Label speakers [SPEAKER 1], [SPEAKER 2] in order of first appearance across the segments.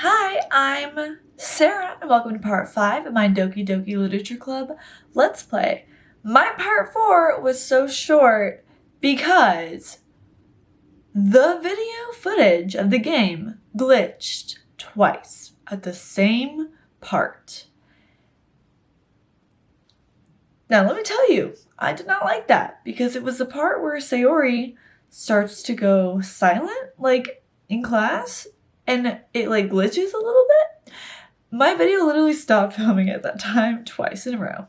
[SPEAKER 1] Hi, I'm Sarah, and welcome to part 5 of my Doki Doki Literature Club Let's Play. My part 4 was so short because the video footage of the game glitched twice at the same part. Now let me tell you, I did not like that because it was the part where Sayori starts to go silent, like in class, and it like glitches a little bit. My video literally stopped filming at that time twice in a row.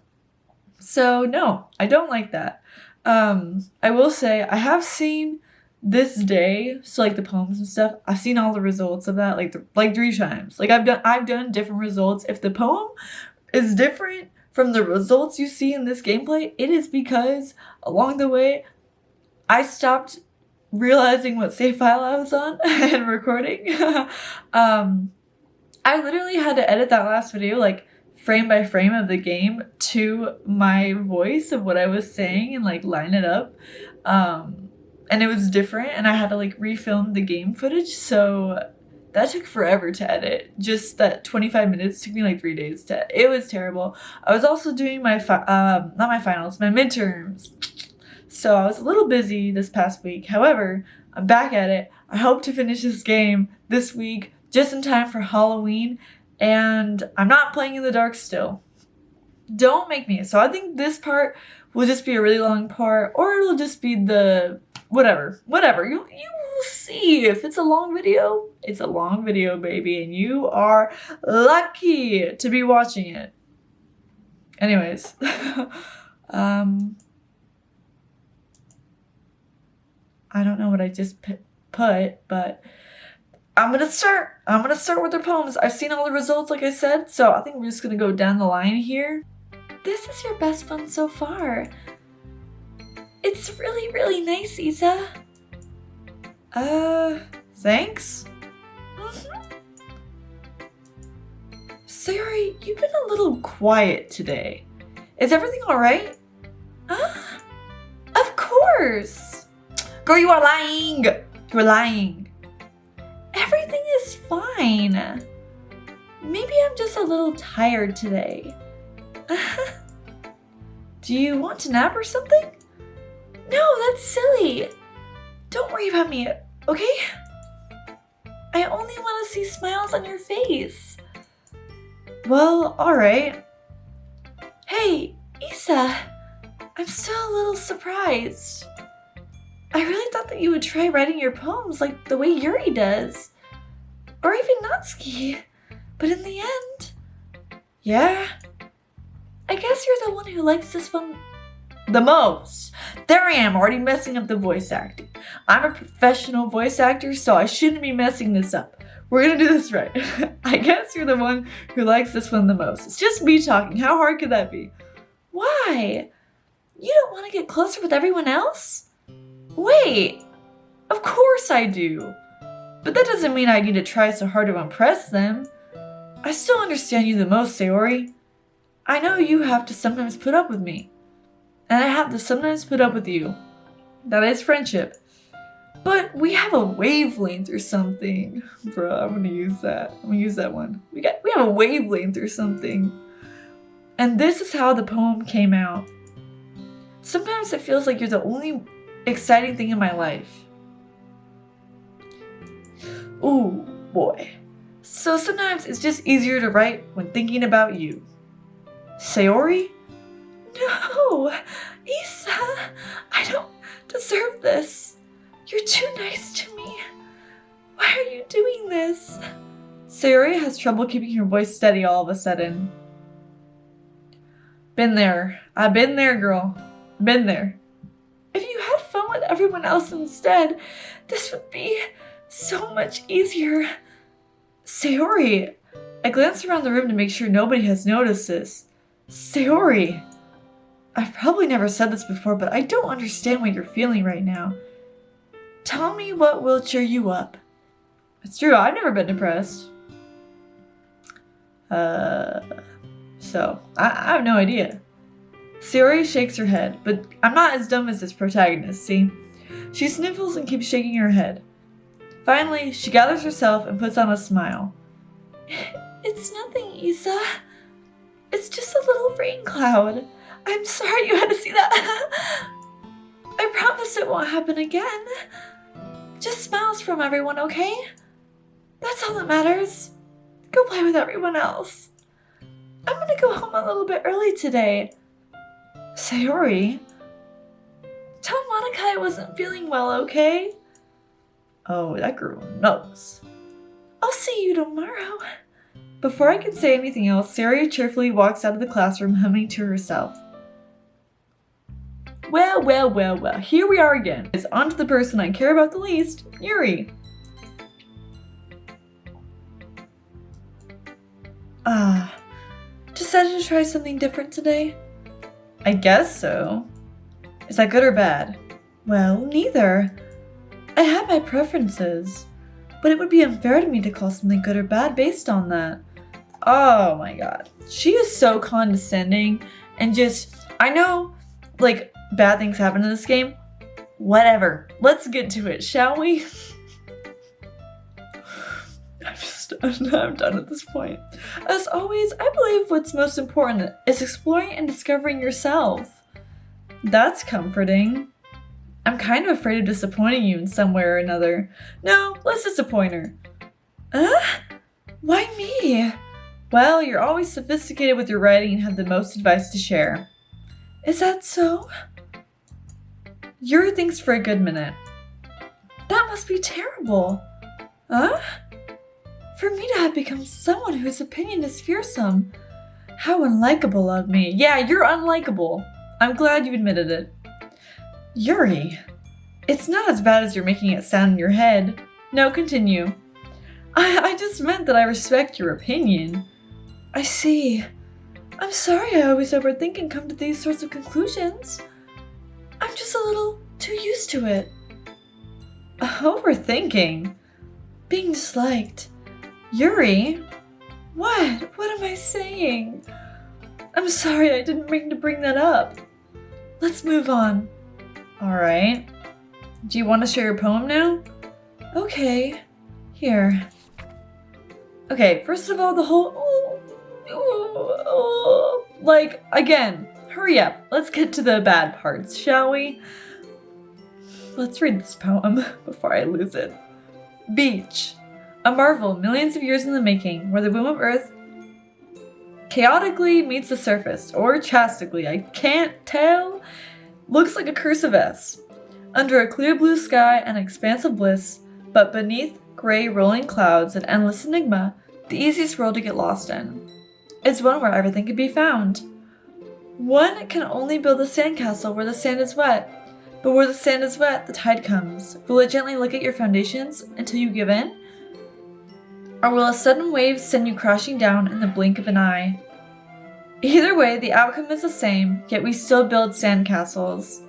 [SPEAKER 1] So no, I don't like that. I will say I have seen this day, so like the poems and stuff, I've seen all the results of that like 3 times. Like I've done different results. If the poem is different from the results you see in this gameplay, it is because along the way I stopped realizing what save file I was on and recording. I literally had to edit that last video like frame by frame of the game to my voice of what I was saying and like line it up. And it was different, and I had to like refilm the game footage, so that took forever to edit. Just that 25 minutes took me like 3 days to edit. It was terrible. I was also doing my not my finals, my midterms. So I was a little busy this past week. However, I'm back at it. I hope to finish this game this week, just in time for Halloween, and I'm not playing in the dark still. Don't make me. So I think this part will just be a really long part, or it'll just be the whatever. You will see. If it's a long video, it's a long video, baby, and you are lucky to be watching it. Anyways, I don't know what I just put, but I'm gonna start with their poems. I've seen all the results, like I said, so I think we're just gonna go down the line here. This is your best one so far. It's really, really nice, Isa. Thanks? Sayori, you've been a little quiet today. Is everything alright? Of course! Girl, you are lying! You're lying. Everything is fine. Maybe I'm just a little tired today. Do you want to nap or something? No, that's silly. Don't worry about me, okay? I only want to see smiles on your face. Well, alright. Hey, Isa, I'm still a little surprised. I really thought that you would try writing your poems like the way Yuri does. Or even Natsuki. But in the end... Yeah? I guess you're the one who likes this one the most. There I am, already messing up the voice acting. I'm a professional voice actor, so I shouldn't be messing this up. We're gonna do this right. I guess you're the one who likes this one the most. It's just me talking. How hard could that be? Why? You don't want to get closer with everyone else? Wait, of course I do. But that doesn't mean I need to try so hard to impress them. I still understand you the most, Sayori. I know you have to sometimes put up with me. And I have to sometimes put up with you. That is friendship. But we have a wavelength or something. Bro, I'm gonna use that. I'm gonna use that one. We have a wavelength or something. And this is how the poem came out. Sometimes it feels like you're the only exciting thing in my life. Ooh, boy. So sometimes it's just easier to write when thinking about you. Sayori? No! Isa! I don't deserve this. You're too nice to me. Why are you doing this? Sayori has trouble keeping her voice steady all of a sudden. Been there. I've been there, girl. Been there. If you had fun with everyone else instead, this would be so much easier. Sayori! I glanced around the room to make sure nobody has noticed this. Sayori! I've probably never said this before, but I don't understand what you're feeling right now. Tell me what will cheer you up. It's true, I've never been depressed. So, I have no idea. Sayori shakes her head, but I'm not as dumb as this protagonist, see? She sniffles and keeps shaking her head. Finally, she gathers herself and puts on a smile. It's nothing, Isa. It's just a little rain cloud. I'm sorry you had to see that. I promise it won't happen again. Just smiles from everyone, okay? That's all that matters. Go play with everyone else. I'm gonna go home a little bit early today. Sayori, tell Monica I wasn't feeling well, okay? Oh, that girl knows. I'll see you tomorrow. Before I can say anything else, Sayori cheerfully walks out of the classroom humming to herself. Well, here we are again. It's on to the person I care about the least, Yuri. Decided to try something different today? I guess so. Is that good or bad? Well, neither. I have my preferences, but it would be unfair to me to call something good or bad based on that. Oh my god. She is so condescending and just, I know, like, bad things happen in this game. Whatever. Let's get to it, shall we? I'm done at this point. As always, I believe what's most important is exploring and discovering yourself. That's comforting. I'm kind of afraid of disappointing you in some way or another. No, let's disappoint her. Why me? Well, you're always sophisticated with your writing and have the most advice to share. Is that so? Yuri thinks for a good minute. That must be terrible. For me to have become someone whose opinion is fearsome. How unlikable of me. Yeah, you're unlikable. I'm glad you admitted it. Yuri, it's not as bad as you're making it sound in your head. No, continue. I just meant that I respect your opinion. I see. I'm sorry I always overthink and come to these sorts of conclusions. I'm just a little too used to it. Overthinking? Being disliked. Yuri? What? What am I saying? I'm sorry I didn't mean to bring that up. Let's move on. Alright. Do you want to share your poem now? Okay. Here. Okay, first of all, the whole... like, again, hurry up. Let's get to the bad parts, shall we? Let's read this poem before I lose it. Beach. A marvel millions of years in the making, where the womb of Earth chaotically meets the surface, or chastically, I can't tell. Looks like a cursive S. Under a clear blue sky and expanse of bliss, but beneath gray rolling clouds and endless enigma, the easiest world to get lost in. It's one where everything can be found. One can only build a sandcastle where the sand is wet, but where the sand is wet, the tide comes. Will it gently lick at your foundations until you give in? Or will a sudden wave send you crashing down in the blink of an eye? Either way, the outcome is the same, yet we still build sandcastles.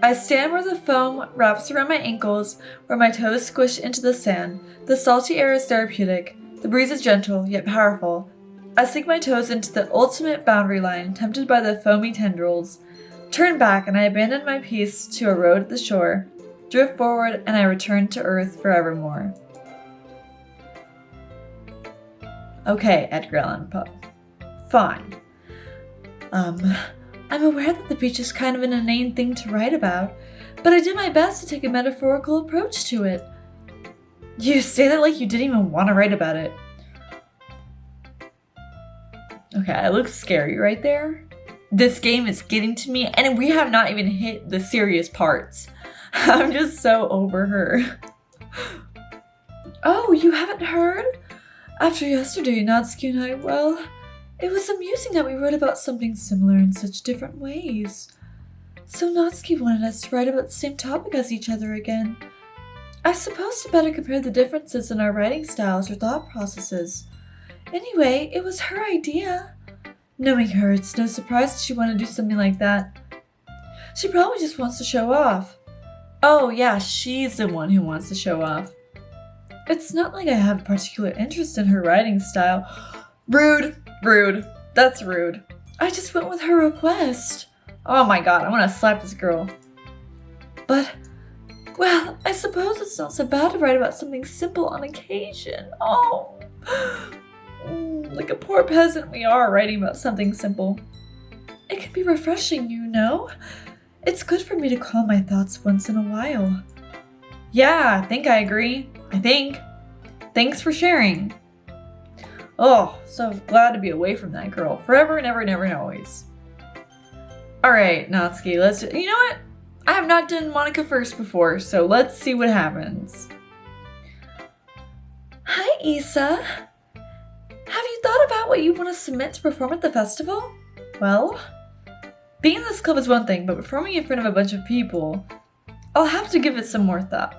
[SPEAKER 1] I stand where the foam wraps around my ankles, where my toes squish into the sand. The salty air is therapeutic. The breeze is gentle, yet powerful. I sink my toes into the ultimate boundary line, tempted by the foamy tendrils. Turn back, and I abandon my peace to a road at the shore. Drift forward, and I return to earth forevermore. Okay, Edgar Allan Poe. Fine. I'm aware that the beach is kind of an inane thing to write about, but I did my best to take a metaphorical approach to it. You say that like you didn't even want to write about it. Okay, I look scary right there. This game is getting to me, and we have not even hit the serious parts. I'm just so over her. Oh, you haven't heard? After yesterday, Natsuki and I, well, it was amusing that we wrote about something similar in such different ways. So Natsuki wanted us to write about the same topic as each other again. I suppose to better compare the differences in our writing styles or thought processes. Anyway, it was her idea. Knowing her, it's no surprise that she wanted to do something like that. She probably just wants to show off. Oh yeah, she's the one who wants to show off. It's not like I have a particular interest in her writing style. Rude. That's rude. I just went with her request. Oh my god, I want to slap this girl. But, well, I suppose it's not so bad to write about something simple on occasion. Oh. Like a poor peasant we are writing about something simple. It can be refreshing, you know? It's good for me to calm my thoughts once in a while. Yeah, I think I agree. Thanks for sharing. Oh, so glad to be away from that girl. Forever and ever and ever and always. Alright, Natsuki, you know what? I have not done Monica first before, so let's see what happens. Hi, Issa. Have you thought about what you want to submit to perform at the festival? Well, being in this club is one thing, but performing in front of a bunch of people, I'll have to give it some more thought.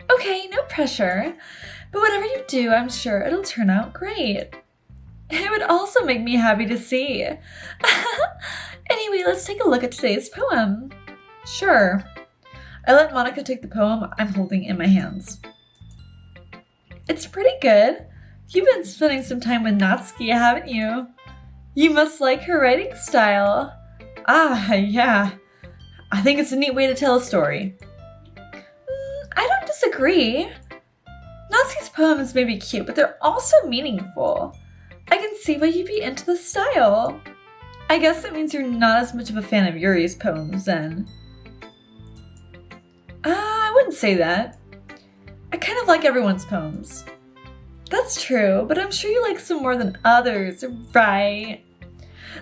[SPEAKER 1] Okay, no pressure. But whatever you do, I'm sure it'll turn out great. It would also make me happy to see. Anyway, let's take a look at today's poem. Sure. I let Monica take the poem I'm holding in my hands. It's pretty good. You've been spending some time with Natsuki, haven't you? You must like her writing style. Ah, yeah. I think it's a neat way to tell a story. I don't disagree. Natsuki's poems may be cute, but they're also meaningful. I can see why you'd be into the style. I guess that means you're not as much of a fan of Yuri's poems, then. I wouldn't say that. I kind of like everyone's poems. That's true, but I'm sure you like some more than others, right?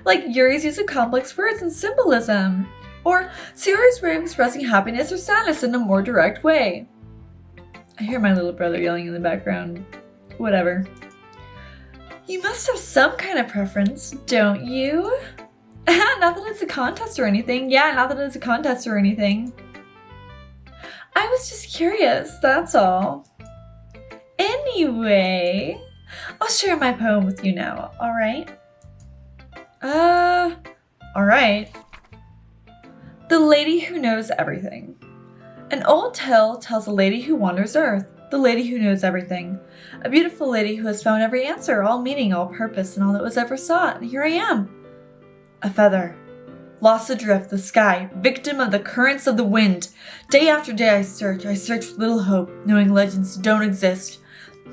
[SPEAKER 1] Like Yuri's use of complex words and symbolism, or Sayori's way of expressing happiness or sadness in a more direct way. I hear my little brother yelling in the background. Whatever. You must have some kind of preference, don't you? Not that it's a contest or anything. Yeah, not that it's a contest or anything. I was just curious, that's all. Anyway, I'll share my poem with you now, alright? Alright. The Lady Who Knows Everything. An old tale tells a lady who wanders earth, the lady who knows everything. A beautiful lady who has found every answer, all meaning, all purpose, and all that was ever sought, and here I am. A feather. Lost adrift, the sky, victim of the currents of the wind. Day after day I search with little hope, knowing legends don't exist.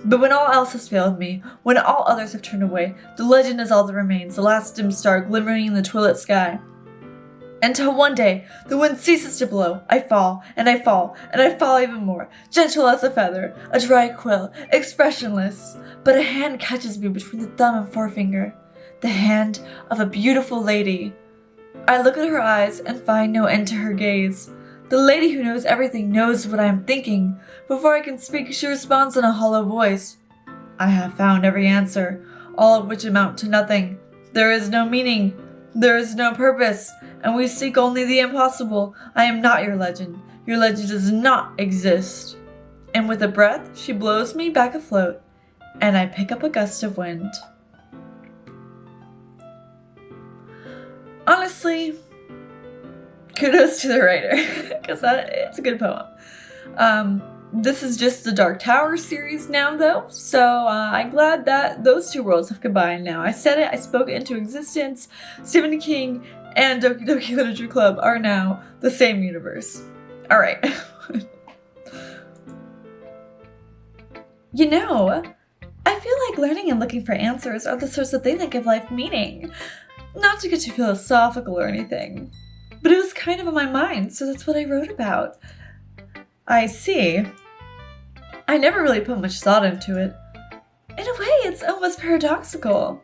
[SPEAKER 1] But when all else has failed me, when all others have turned away, the legend is all that remains, the last dim star glimmering in the twilit sky. Until one day, the wind ceases to blow, I fall, and I fall, and I fall even more, gentle as a feather, a dry quill, expressionless. But a hand catches me between the thumb and forefinger, the hand of a beautiful lady. I look at her eyes and find no end to her gaze. The lady who knows everything knows what I am thinking. Before I can speak, she responds in a hollow voice. I have found every answer, all of which amount to nothing. There is no meaning, there is no purpose, and we seek only the impossible. I am not your legend. Your legend does not exist. And with a breath, she blows me back afloat, and I pick up a gust of wind. Honestly, kudos to the writer, because it's a good poem. This is just the Dark Tower series now, though, so I'm glad that those two worlds have combined now. I said it, I spoke it into existence. Stephen King and Doki Doki Literature Club are now the same universe. Alright. You know, I feel like learning and looking for answers are the sorts of things that give life meaning. Not to get too philosophical or anything, but it was kind of on my mind, so that's what I wrote about. I see. I never really put much thought into it. In a way, it's almost paradoxical.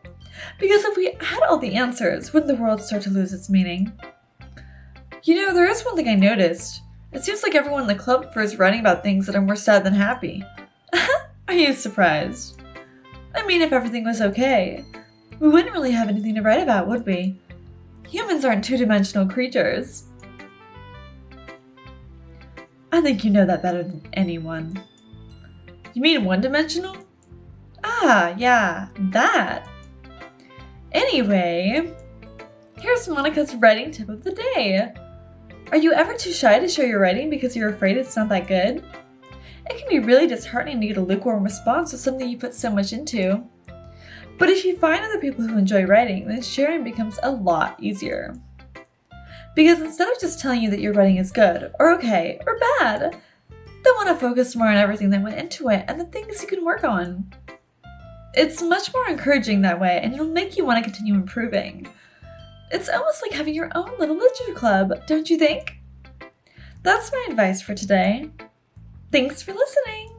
[SPEAKER 1] Because if we had all the answers, wouldn't the world start to lose its meaning? You know, there is one thing I noticed. It seems like everyone in the club prefers writing about things that are more sad than happy. Are you surprised? I mean, if everything was okay, we wouldn't really have anything to write about, would we? Humans aren't two-dimensional creatures. I think you know that better than anyone. You mean one-dimensional? Ah, yeah, that. Anyway, here's Monica's writing tip of the day. Are you ever too shy to share your writing because you're afraid it's not that good? It can be really disheartening to get a lukewarm response to something you put so much into. But if you find other people who enjoy writing, then sharing becomes a lot easier. Because instead of just telling you that your writing is good, or okay, or bad, they want to focus more on everything that went into it and the things you can work on. It's much more encouraging that way, and it'll make you want to continue improving. It's almost like having your own little literature club, don't you think? That's my advice for today. Thanks for listening.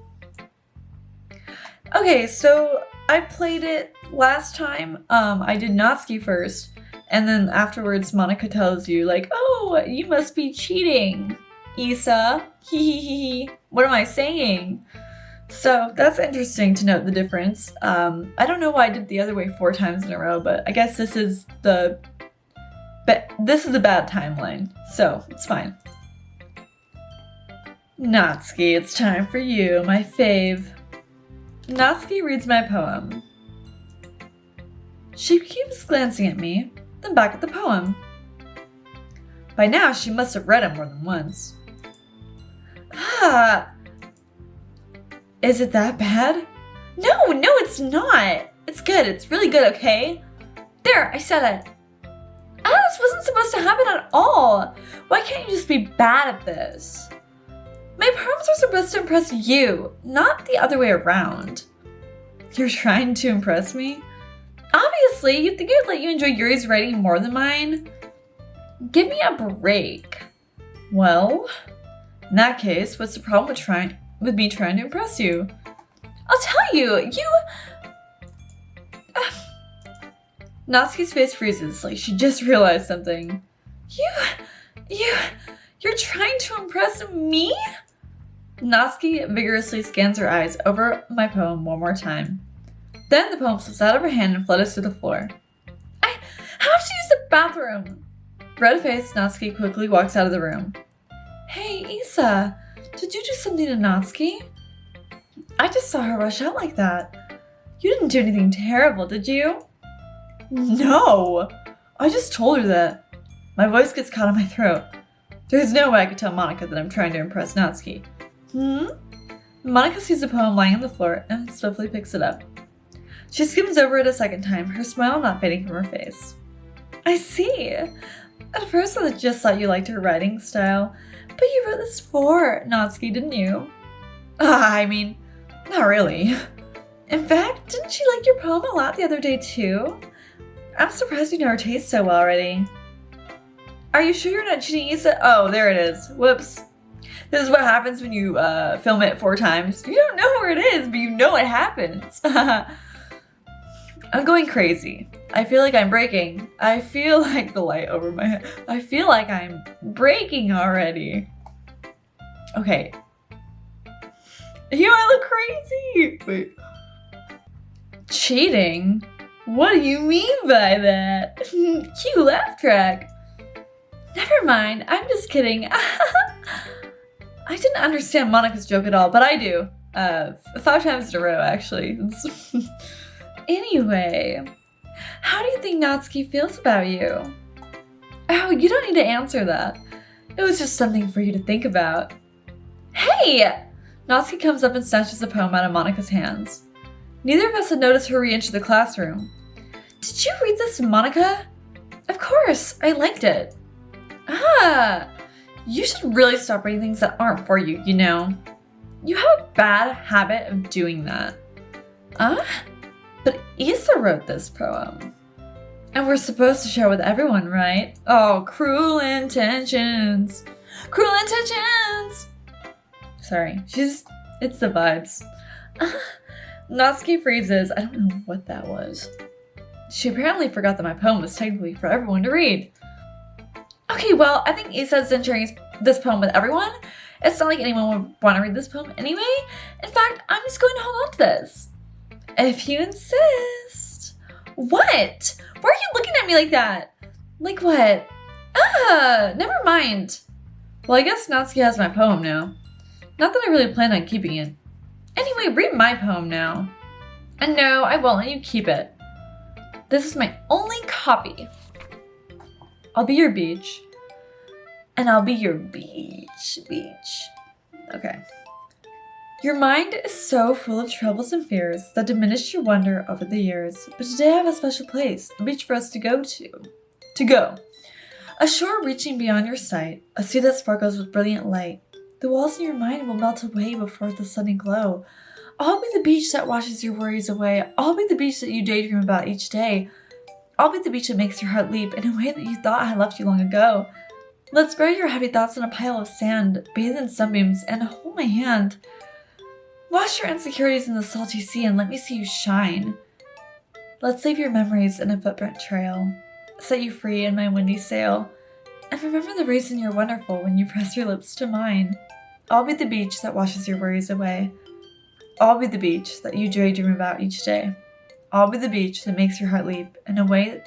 [SPEAKER 1] Okay, so I played it last time. I did Natsuki first, and then afterwards Monica tells you, like, oh, you must be cheating, Issa. Hee. What am I saying? So that's interesting to note the difference. I don't know why I did the other way 4 times in a row, but I guess this is a bad timeline, so it's fine. Natsuki, it's time for you, my fave. Natsuki reads my poem. She keeps glancing at me, then back at the poem. By now, she must have read it more than once. Is it that bad? No, it's not. It's good. It's really good, okay? There, I said it. This wasn't supposed to happen at all. Why can't you just be bad at this? My poems are supposed to impress you, not the other way around. You're trying to impress me? Obviously, you think I'd let you enjoy Yuri's writing more than mine? Give me a break. Well, in that case, what's the problem with me trying to impress you? I'll tell you, Natsuki's face freezes, like she just realized something. You're trying to impress me? Natsuki vigorously scans her eyes over my poem one more time. Then the poem slips out of her hand and flutters to the floor. I have to use the bathroom! Red-faced, Natsuki quickly walks out of the room. Hey, Issa, did you do something to Natsuki? I just saw her rush out like that. You didn't do anything terrible, did you? No! I just told her that. My voice gets caught in my throat. There's no way I could tell Monica that I'm trying to impress Natsuki. Monica sees the poem lying on the floor and swiftly picks it up. She skims over it a second time, her smile not fading from her face. I see. At first I just thought you liked her writing style, but you wrote this for Natsuki, didn't you? I mean, not really. In fact, didn't she like your poem a lot the other day too? I'm surprised you know her taste so well already. Are you sure you're not cheating, Issa? Oh, there it is. Whoops. This is what happens when you film it 4 times. You don't know where it is, but you know it happens. I'm going crazy. I feel like I'm breaking. I feel like the light over my head. I feel like I'm breaking already. Okay. I look crazy. Wait. Cheating? What do you mean by that? Cute laugh track. Never mind. I'm just kidding. I didn't understand Monica's joke at all, but I do. 5 times in a row, actually. Anyway, how do you think Natsuki feels about you? Oh, you don't need to answer that. It was just something for you to think about. Hey! Natsuki comes up and snatches the poem out of Monica's hands. Neither of us had noticed her re-enter the classroom. Did you read this, Monica? Of course, I liked it. You should really stop reading things that aren't for you, you know. You have a bad habit of doing that. But Issa wrote this poem. And we're supposed to share with everyone, right? Oh, cruel intentions. Cruel intentions! Sorry, it's the vibes. Natsuki freezes. I don't know what that was. She apparently forgot that my poem was technically for everyone to read. Okay, well, I think Issa's sharing this poem with everyone. It's not like anyone would want to read this poem anyway. In fact, I'm just going to hold on to this. If you insist. What? Why are you looking at me like that? Like what? Never mind. Well, I guess Natsuki has my poem now. Not that I really plan on keeping it. Anyway, read my poem now. And no, I won't let you keep it. This is my only copy. I'll be your beach. And I'll be your beach. Okay. Your mind is so full of troubles and fears that diminished your wonder over the years. But today I have a special place, a beach for us to go to. A shore reaching beyond your sight, a sea that sparkles with brilliant light. The walls in your mind will melt away before the sunny glow. I'll be the beach that washes your worries away. I'll be the beach that you daydream about each day. I'll be the beach that makes your heart leap in a way that you thought had left you long ago. Let's bury your heavy thoughts in a pile of sand, bathe in sunbeams, and hold my hand. Wash your insecurities in the salty sea and let me see you shine. Let's leave your memories in a footprint trail, set you free in my windy sail, and remember the reason you're wonderful when you press your lips to mine. I'll be the beach that washes your worries away. I'll be the beach that you daydream about each day. I'll be the beach that makes your heart leap in a way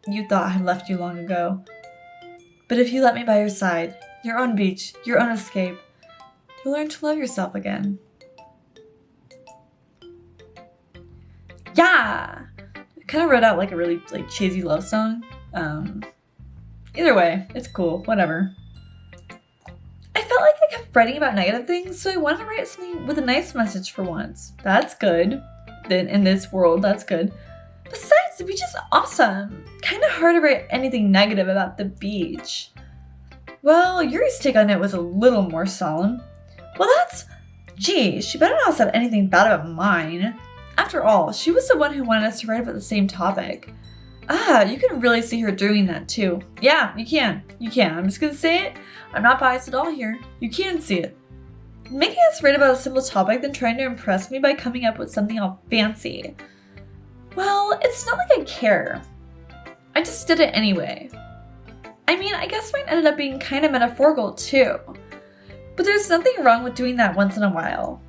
[SPEAKER 1] that you thought had left you long ago. But if you let me by your side, your own beach, your own escape, you'll learn to love yourself again. Yeah! I kind of wrote out like a really cheesy love song. Either way, it's cool, whatever. I felt like I kept writing about negative things, so I wanted to write something with a nice message for once. That's good. Then in this world, that's good. Besides, the beach is awesome. Kind of hard to write anything negative about the beach. Well, Yuri's take on it was a little more solemn. Well, geez, she better not have said anything bad about mine. After all, she was the one who wanted us to write about the same topic. You can really see her doing that too. Yeah, you can. I'm just gonna say it. I'm not biased at all here. You can see it. Making us write about a simple topic than trying to impress me by coming up with something all fancy. Well, it's not like I care. I just did it anyway. I mean, I guess mine ended up being kind of metaphorical too. But there's nothing wrong with doing that once in a while.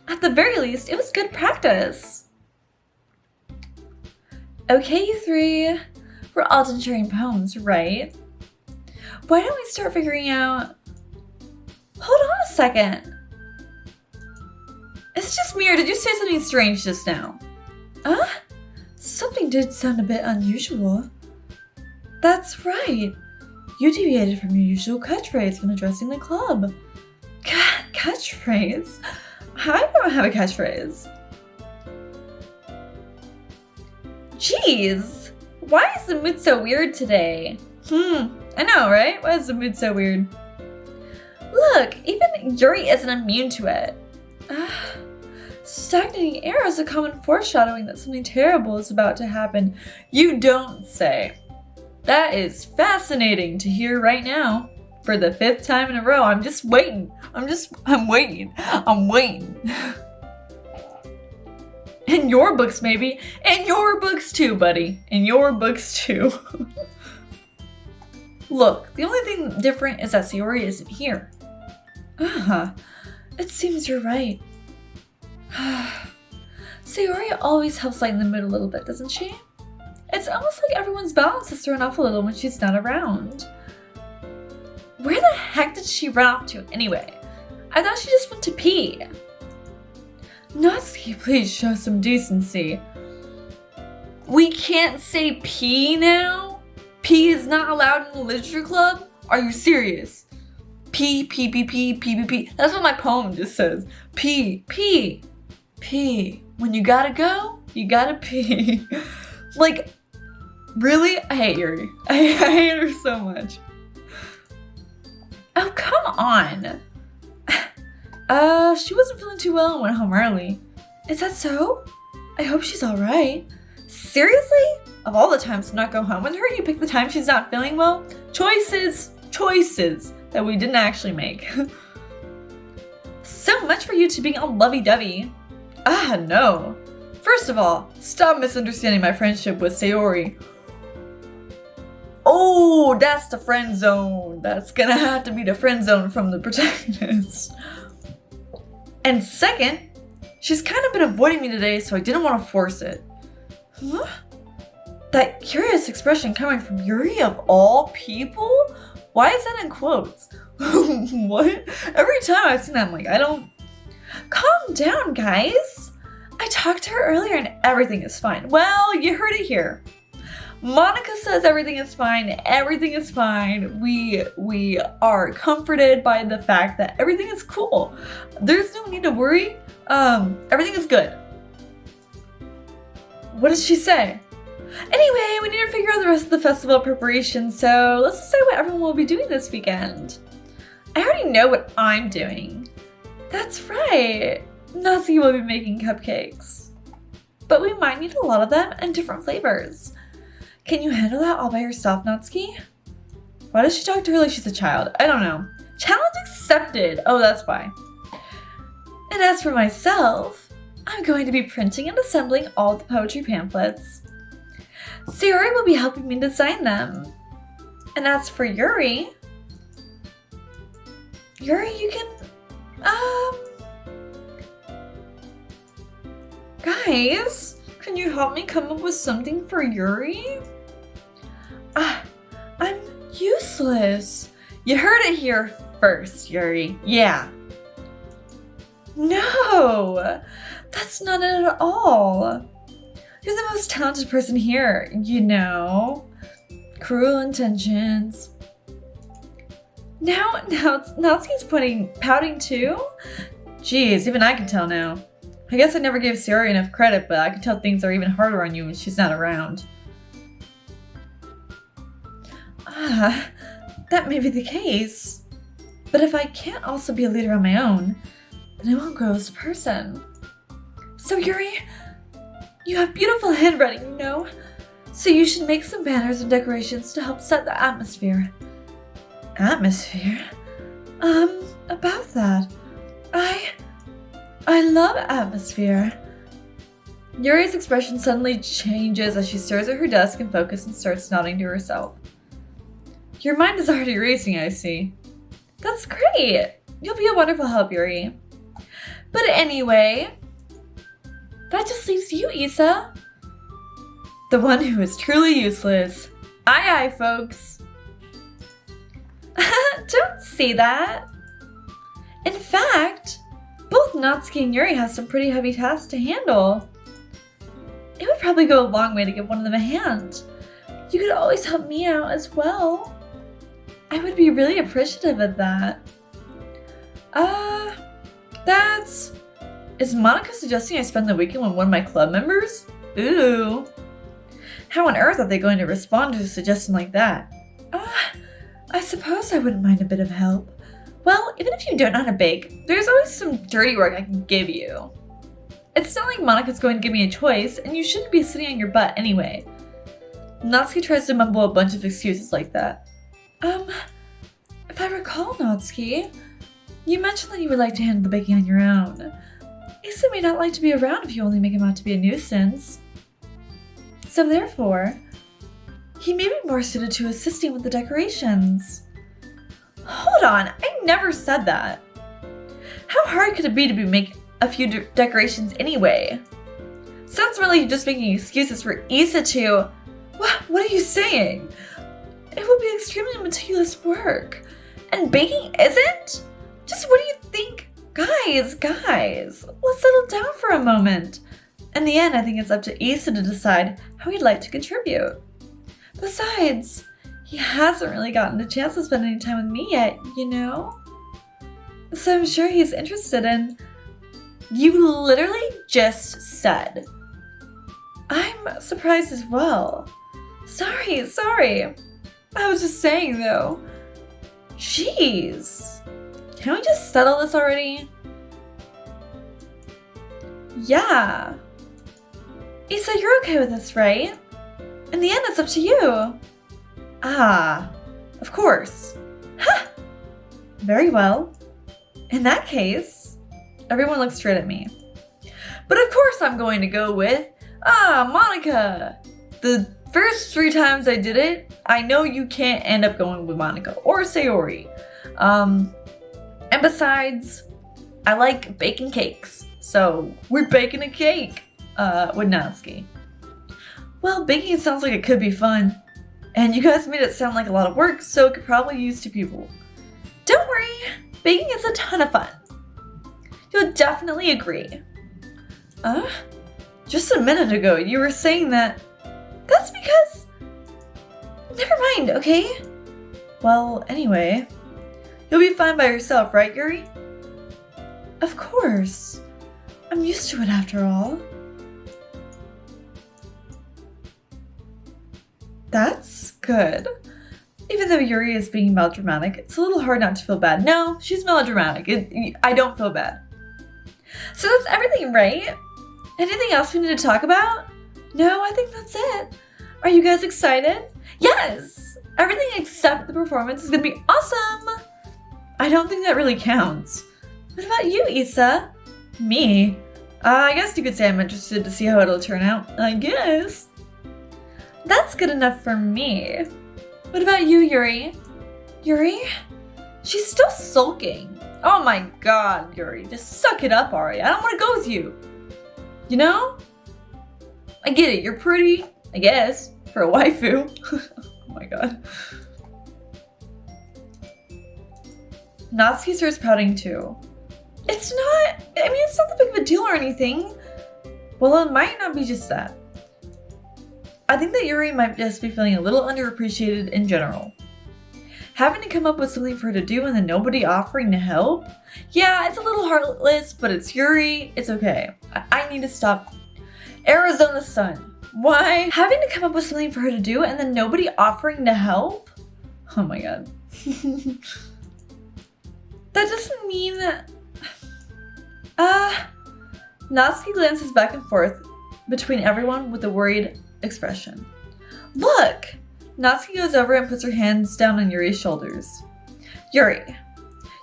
[SPEAKER 1] At the very least, it was good practice. Okay, you three. We're all done sharing poems, right? Why don't we start figuring out... Hold on a second. Is it just me or did you say something strange just now? Something did sound a bit unusual. That's right. You deviated from your usual catchphrase when addressing the club. Catchphrase? I don't have a catchphrase. Jeez, why is the mood so weird today? I know, right? Why is the mood so weird? Look, even Yuri isn't immune to it. Stagnating air is a common foreshadowing that something terrible is about to happen. You don't say. That is fascinating to hear right now. For the 5th time in a row, I'm just waiting. I'm waiting. In your books, maybe. In your books too, buddy. In your books too. Look, the only thing different is that Sayori isn't here. It seems you're right. Sayori always helps lighten the mood a little bit, doesn't she? It's almost like everyone's balance is thrown off a little when she's not around. Where the heck did she run off to anyway? I thought she just went to pee. Natsuki, please show some decency. We can't say pee now? Pee is not allowed in the literature club? Are you serious? Pee. That's what my poem just says. Pee. When you gotta go, you gotta pee. Like, really? I hate Yuri. I hate her so much. Oh, come on. She wasn't feeling too well and went home early. Is that so? I hope she's alright. Seriously? Of all the times to not go home with her, you pick the time she's not feeling well? Choices that we didn't actually make. So much for you two being all lovey-dovey. No. First of all, stop misunderstanding my friendship with Sayori. Oh, that's the friend zone. That's gonna have to be the friend zone from the protagonist. And second, she's kind of been avoiding me today, so I didn't want to force it. Huh? That curious expression coming from Yuri of all people? Why is that in quotes? What? Every time I've seen that, I'm like, I don't... Calm down, guys. I talked to her earlier and everything is fine. Well, you heard it here. Monica says everything is fine. Everything is fine. We are comforted by the fact that everything is cool. There's no need to worry. Everything is good. What did she say? Anyway, we need to figure out the rest of the festival preparation, so let's decide what everyone will be doing this weekend. I already know what I'm doing. That's right. Natsuki will be making cupcakes. But we might need a lot of them and different flavors. Can you handle that all by yourself, Natsuki? Why does she talk to her like she's a child? I don't know. Challenge accepted. Oh, that's why. And as for myself, I'm going to be printing and assembling all the poetry pamphlets. Sayori will be helping me design them. And as for Yuri, you can, guys, can you help me come up with something for Yuri? I'm useless. You heard it here first, Yuri. Yeah. No, that's not it at all. You're the most talented person here, you know. Cruel intentions. Now Natsuki's pouting too? Jeez, even I can tell now. I guess I never gave Sayori enough credit, but I can tell things are even harder on you when she's not around. That may be the case. But if I can't also be a leader on my own, then I won't grow as a person. So Yuri, you have beautiful handwriting, you know? So you should make some banners and decorations to help set the atmosphere. Atmosphere? About that. I love atmosphere. Yuri's expression suddenly changes as she stares at her desk and focuses and starts nodding to herself. Your mind is already racing, I see. That's great. You'll be a wonderful help, Yuri. But anyway, that just leaves you, Issa. The one who is truly useless. Aye, aye, folks. Don't say that. In fact, both Natsuki and Yuri have some pretty heavy tasks to handle. It would probably go a long way to give one of them a hand. You could always help me out as well. I would be really appreciative of that. Is Monica suggesting I spend the weekend with one of my club members? Ooh. How on earth are they going to respond to a suggestion like that? I suppose I wouldn't mind a bit of help. Well, even if you don't know how to bake, there's always some dirty work I can give you. It's not like Monica's going to give me a choice, and you shouldn't be sitting on your butt anyway. Natsuki tries to mumble a bunch of excuses like that. If I recall, Natsuki, you mentioned that you would like to handle the baking on your own. Issa may not like to be around if you only make him out to be a nuisance. So therefore, he may be more suited to assisting with the decorations. Hold on, I never said that. How hard could it be to make a few decorations anyway? Sounds really just making excuses for Issa to... What are you saying? It would be extremely meticulous work. And baking isn't? Just what do you think? Guys, let's settle down for a moment. In the end, I think it's up to Issa to decide how he'd like to contribute. Besides, he hasn't really gotten a chance to spend any time with me yet, you know? So I'm sure he's interested in... You literally just said. I'm surprised as well. Sorry. I was just saying though. Jeez. Can we just settle this already? Yeah. Issa, you're okay with this, right? In the end, it's up to you. Of course. Huh. Very well. In that case, everyone looks straight at me. But of course I'm going to go with, Monica. The first 3 times I did it, I know you can't end up going with Monica or Sayori. And besides, I like baking cakes. So we're baking a cake with Natsuki. Well, baking sounds like it could be fun. And you guys made it sound like a lot of work, so it could probably use 2 people. Don't worry, baking is a ton of fun. You'll definitely agree. Just a minute ago, you were saying that... That's because... Never mind, okay? Well, anyway, you'll be fine by yourself, right, Yuri? Of course. I'm used to it after all. That's good. Even though Yuri is being melodramatic, it's a little hard not to feel bad. No, she's melodramatic. I don't feel bad. So that's everything, right? Anything else we need to talk about? No, I think that's it. Are you guys excited? Yes! Everything except the performance is gonna be awesome! I don't think that really counts. What about you, Issa? Me? I guess you could say I'm interested to see how it'll turn out. I guess. That's good enough for me. What about you, Yuri? Yuri? She's still sulking. Oh my god, Yuri. Just suck it up, Ari. I don't want to go with you. You know? I get it. You're pretty, I guess, for a waifu. Oh my god. Natsuki starts pouting too. It's not that big of a deal or anything. Well, it might not be just that. I think that Yuri might just be feeling a little underappreciated in general. Having to come up with something for her to do and then nobody offering to help? Yeah, it's a little heartless, but it's Yuri. It's okay. I need to stop. Arizona sun. Why? Having to come up with something for her to do and then nobody offering to help? Oh my god. That doesn't mean that... Natsuki glances back and forth between everyone with a worried expression. Look! Natsuki goes over and puts her hands down on Yuri's shoulders. Yuri,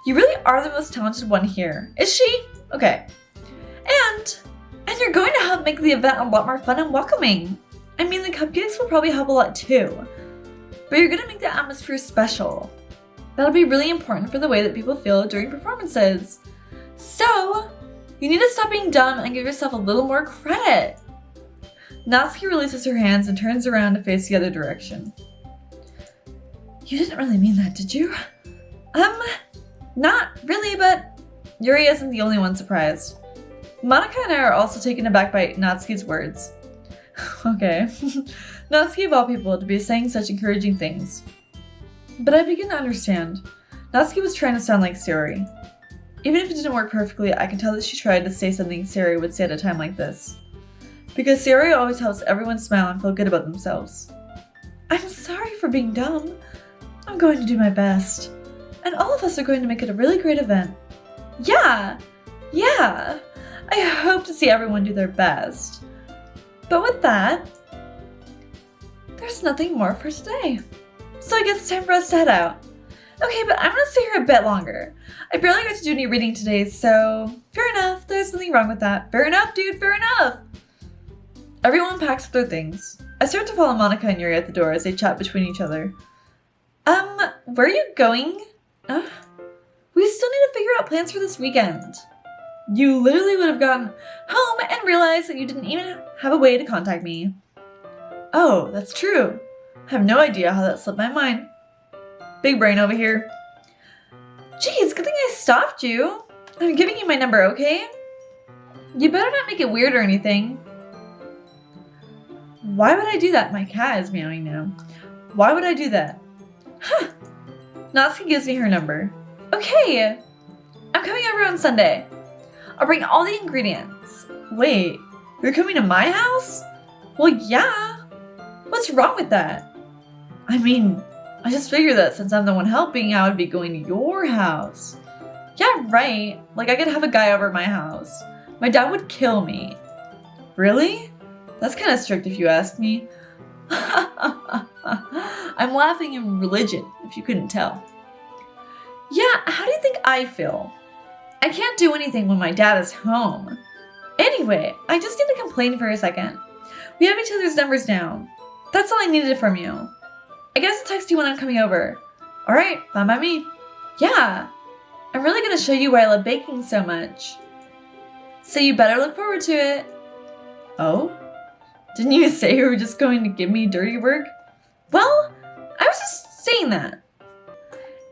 [SPEAKER 1] you really are the most talented one here. Is she? Okay. And you're going to help make the event a lot more fun and welcoming. I mean, the cupcakes will probably help a lot too. But you're going to make the atmosphere special. That'll be really important for the way that people feel during performances. So, you need to stop being dumb and give yourself a little more credit. Natsuki releases her hands and turns around to face the other direction. You didn't really mean that, did you? Not really, but Yuri isn't the only one surprised. Monica and I are also taken aback by Natsuki's words. Okay, Natsuki of all people to be saying such encouraging things. But I begin to understand. Natsuki was trying to sound like Sayori. Even if it didn't work perfectly, I can tell that she tried to say something Sayori would say at a time like this. Because Sayori always helps everyone smile and feel good about themselves. I'm sorry for being dumb. I'm going to do my best. And all of us are going to make it a really great event. Yeah! I hope to see everyone do their best. But with that, there's nothing more for today. So I guess it's time for us to head out. Okay, but I'm gonna stay here a bit longer. I barely got to do any reading today, so fair enough. There's nothing wrong with that. Fair enough, dude, fair enough. Everyone packs up their things. I start to follow Monica and Yuri at the door as they chat between each other. Where are you going? We still need to figure out plans for this weekend. You literally would have gone home and realized that you didn't even have a way to contact me. Oh, that's true. I have no idea how that slipped my mind. Big brain over here. Geez, good thing I stopped you. I'm giving you my number, okay? You better not make it weird or anything. Why would I do that? My cat is meowing now. Why would I do that? Huh. Natsuki gives me her number. Okay. I'm coming over on Sunday. I'll bring all the ingredients. Wait, you're coming to my house? Well, yeah. What's wrong with that? I mean, I just figured that since I'm the one helping, I would be going to your house. Yeah, right. Like, I could have a guy over at my house. My dad would kill me. Really? That's kind of strict if you ask me. I'm laughing in religion, if you couldn't tell. Yeah, how do you think I feel? I can't do anything when my dad is home. Anyway, I just need to complain for a second. We have each other's numbers now. That's all I needed from you. I guess I'll text you when I'm coming over. Alright, fine by me. Yeah, I'm really gonna show you why I love baking so much. So you better look forward to it. Oh? Didn't you say you were just going to give me dirty work? Well, I was just saying that.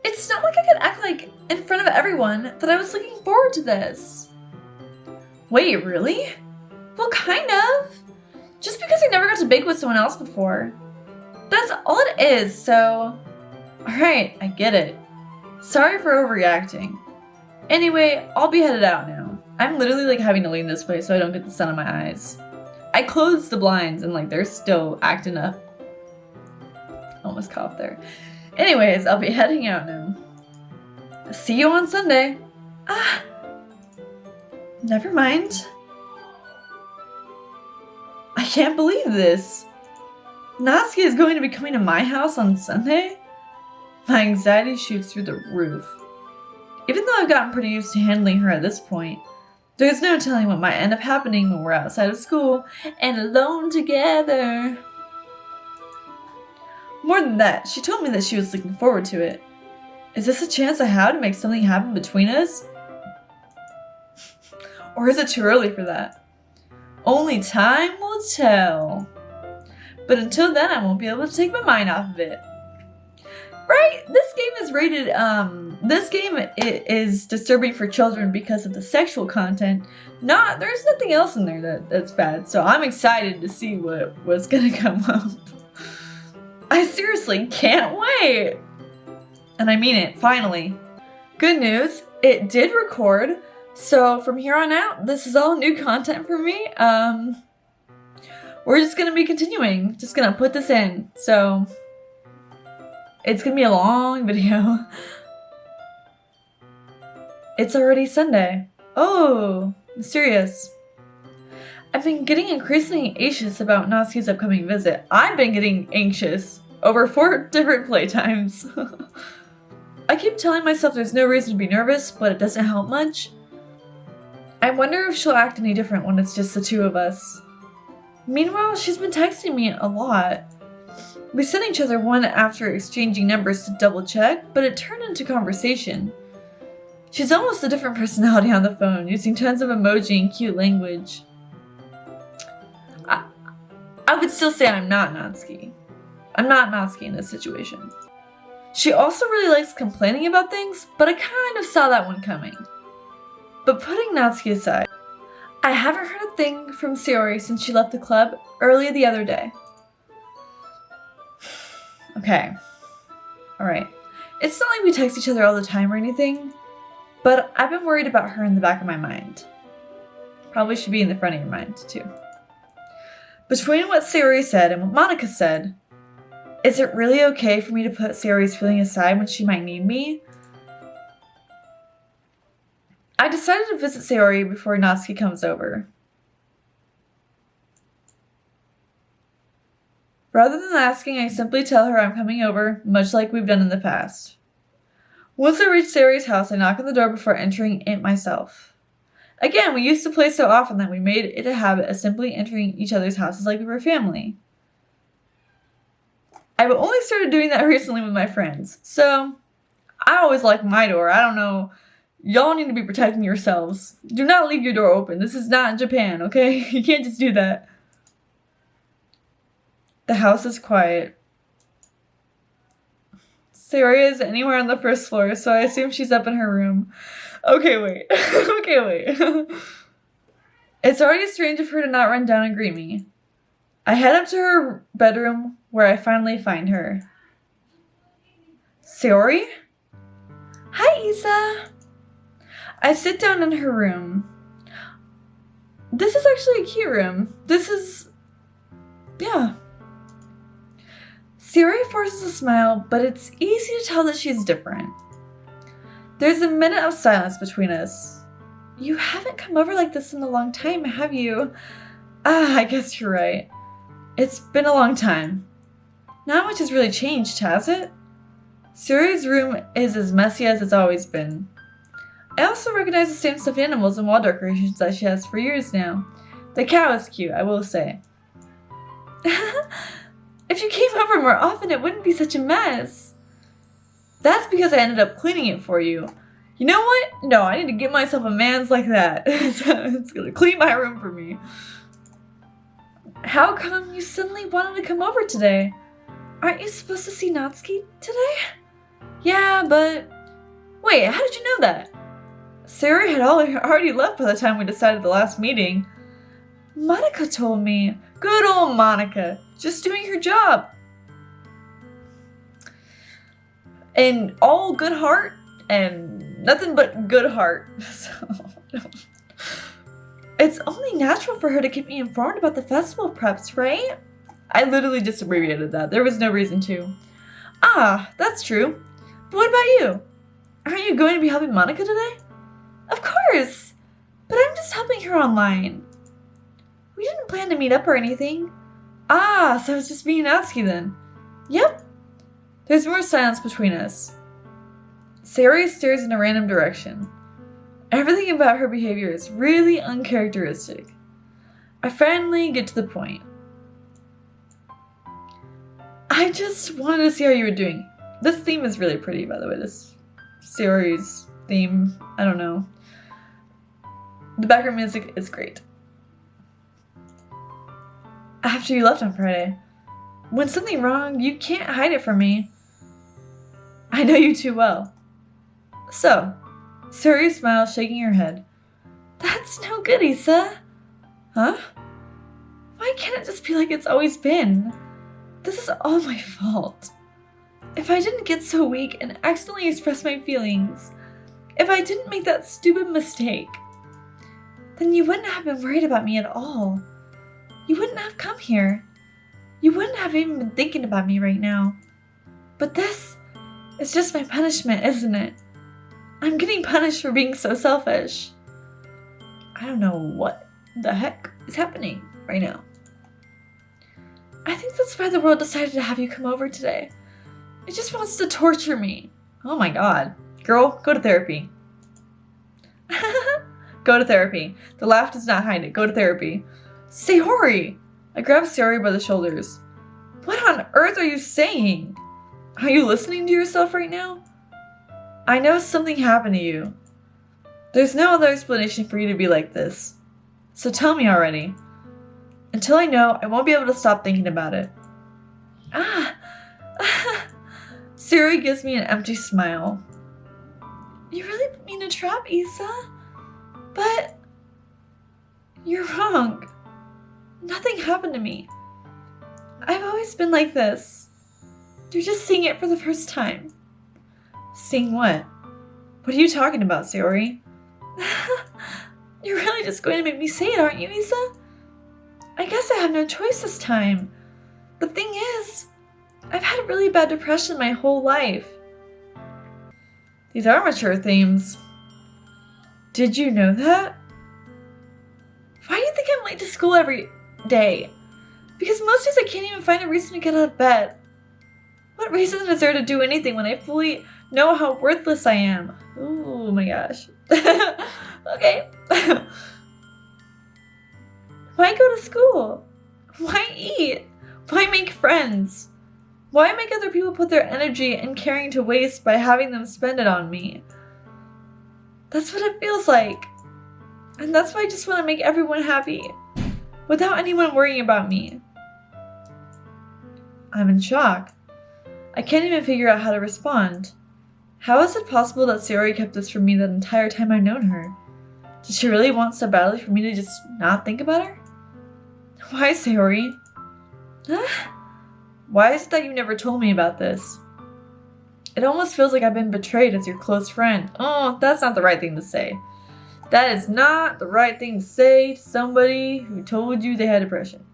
[SPEAKER 1] It's not like I could act like in front of everyone that I was looking forward to this. Wait, really? Well, kind of. Just because I never got to bake with someone else before. That's all it is, so... Alright, I get it. Sorry for overreacting. Anyway, I'll be headed out now. I'm literally like having to leave this place so I don't get the sun in my eyes. I closed the blinds and like they're still acting up. Almost coughed there. Anyways, I'll be heading out now. See you on Sunday. Never mind. I can't believe this. Natsuki is going to be coming to my house on Sunday? My anxiety shoots through the roof. Even though I've gotten pretty used to handling her at this point, there's no telling what might end up happening when we're outside of school and alone together. More than that, she told me that she was looking forward to it. Is this a chance I have to make something happen between us? Or is it too early for that? Only time will tell. But until then, I won't be able to take my mind off of it. Right? This game is rated, this game is disturbing for children because of the sexual content. There's nothing else in there that's bad, so I'm excited to see what's gonna come up. I seriously can't wait! And I mean it, finally. Good news, it did record, so from here on out, this is all new content for me. We're just gonna be continuing, just gonna put this in, so it's gonna be a long video. It's already Sunday. Oh, mysterious. I've been getting increasingly anxious about Natsuki's upcoming visit. I've been getting anxious over 4 different playtimes. I keep telling myself there's no reason to be nervous, but it doesn't help much. I wonder if she'll act any different when it's just the two of us. Meanwhile, she's been texting me a lot. We sent each other one after exchanging numbers to double check, but it turned into conversation. She's almost a different personality on the phone, using tons of emoji and cute language. I would still say I'm not Natsuki. I'm not Natsuki in this situation. She also really likes complaining about things, but I kind of saw that one coming. But putting Natsuki aside, I haven't heard a thing from Sayori since she left the club early the other day. Okay. Alright. It's not like we text each other all the time or anything, but I've been worried about her in the back of my mind. Probably should be in the front of your mind, too. Between what Sayori said and what Monica said, is it really okay for me to put Sayori's feeling aside when she might need me? I decided to visit Sayori before Natsuki comes over. Rather than asking, I simply tell her I'm coming over, much like we've done in the past. Once I reach Sayori's house, I knock on the door before entering it myself. Again, we used to play so often that we made it a habit of simply entering each other's houses like we were family. I've only started doing that recently with my friends, so I always lock my door. I don't know. Y'all need to be protecting yourselves. Do not leave your door open. This is not Japan, okay? You can't just do that. The house is quiet. Sayori is anywhere on the first floor, so I assume she's up in her room. Okay, wait. Okay, wait. It's already strange of her to not run down and greet me. I head up to her bedroom, where I finally find her. Sayori? Hi, Isa. I sit down in her room. This is actually a cute room. Yeah. Sayori forces a smile, but it's easy to tell that she's different. There's a minute of silence between us. You haven't come over like this in a long time, have you? I guess you're right. It's been a long time. Not much has really changed, has it? Sayori's room is as messy as it's always been. I also recognize the same stuffed animals and wall decorations that she has for years now. The cow is cute, I will say. If you came over more often, it wouldn't be such a mess. That's because I ended up cleaning it for you. You know what? No, I need to give myself a man's like that. It's gonna clean my room for me. How come you suddenly wanted to come over today? Aren't you supposed to see Natsuki today? Yeah, but... Wait, how did you know that? Sayori had already left by the time we decided the last meeting. Monica told me. Good old Monica. Just doing her job. And all good heart and nothing but good heart. So, it's only natural for her to keep me informed about the festival preps, right? I literally just abbreviated that. There was no reason to. Ah, that's true. But what about you? Aren't you going to be helping Monica today? Of course! But But I'm just helping her online. We didn't plan to meet up or anything. Ah, so I was just being Natsuki then. Yep. There's more silence between us. Sayori stares in a random direction. Everything about her behavior is really uncharacteristic. I finally get to the point. I just wanted to see how you were doing. This theme is really pretty, by the way. This Sayori's theme, I don't know. The background music is great. After you left on Friday, when something wrong, you can't hide it from me. I know you too well. So, Sayori smiles, shaking her head. That's no good, Issa. Huh? Why can't it just be like it's always been? This is all my fault. If I didn't get so weak and accidentally express my feelings, if I didn't make that stupid mistake, then you wouldn't have been worried about me at all. You wouldn't have come here. You wouldn't have even been thinking about me right now. But this is just my punishment, isn't it? I'm getting punished for being so selfish. I don't know what the heck is happening right now. I think that's why the world decided to have you come over today. It just wants to torture me. Oh my god. Girl, go to therapy. Go to therapy. The laugh does not hide it. Go to therapy. Sayori! I grab Sayori by the shoulders. What on earth are you saying? Are you listening to yourself right now? I know something happened to you. There's no other explanation for you to be like this. So tell me already. Until I know, I won't be able to stop thinking about it. Sayori gives me an empty smile. You really put me in a trap, Issa. But you're wrong. Nothing happened to me. I've always been like this. You're just seeing it for the first time. Seeing what? What are you talking about, Sayori? You're really just going to make me say it, aren't you, Issa? I guess I have no choice this time. The thing is, I've had really bad depression my whole life. These are mature themes. Did you know that? Why do you think I'm late to school every day? Because most days I can't even find a reason to get out of bed. What reason is there to do anything when I fully know how worthless I am? Oh my gosh. Okay. Why go to school? Why eat? Why make friends? Why make other people put their energy and caring to waste by having them spend it on me? That's what it feels like. And that's why I just want to make everyone happy, without anyone worrying about me. I'm in shock. I can't even figure out how to respond. How is it possible that Sayori kept this from me the entire time I've known her? Did she really want so badly for me to just not think about her? Why, Sayori? Why is it that you never told me about this? It almost feels like I've been betrayed as your close friend. Oh, that's not the right thing to say. That is not the right thing to say to somebody who told you they had depression.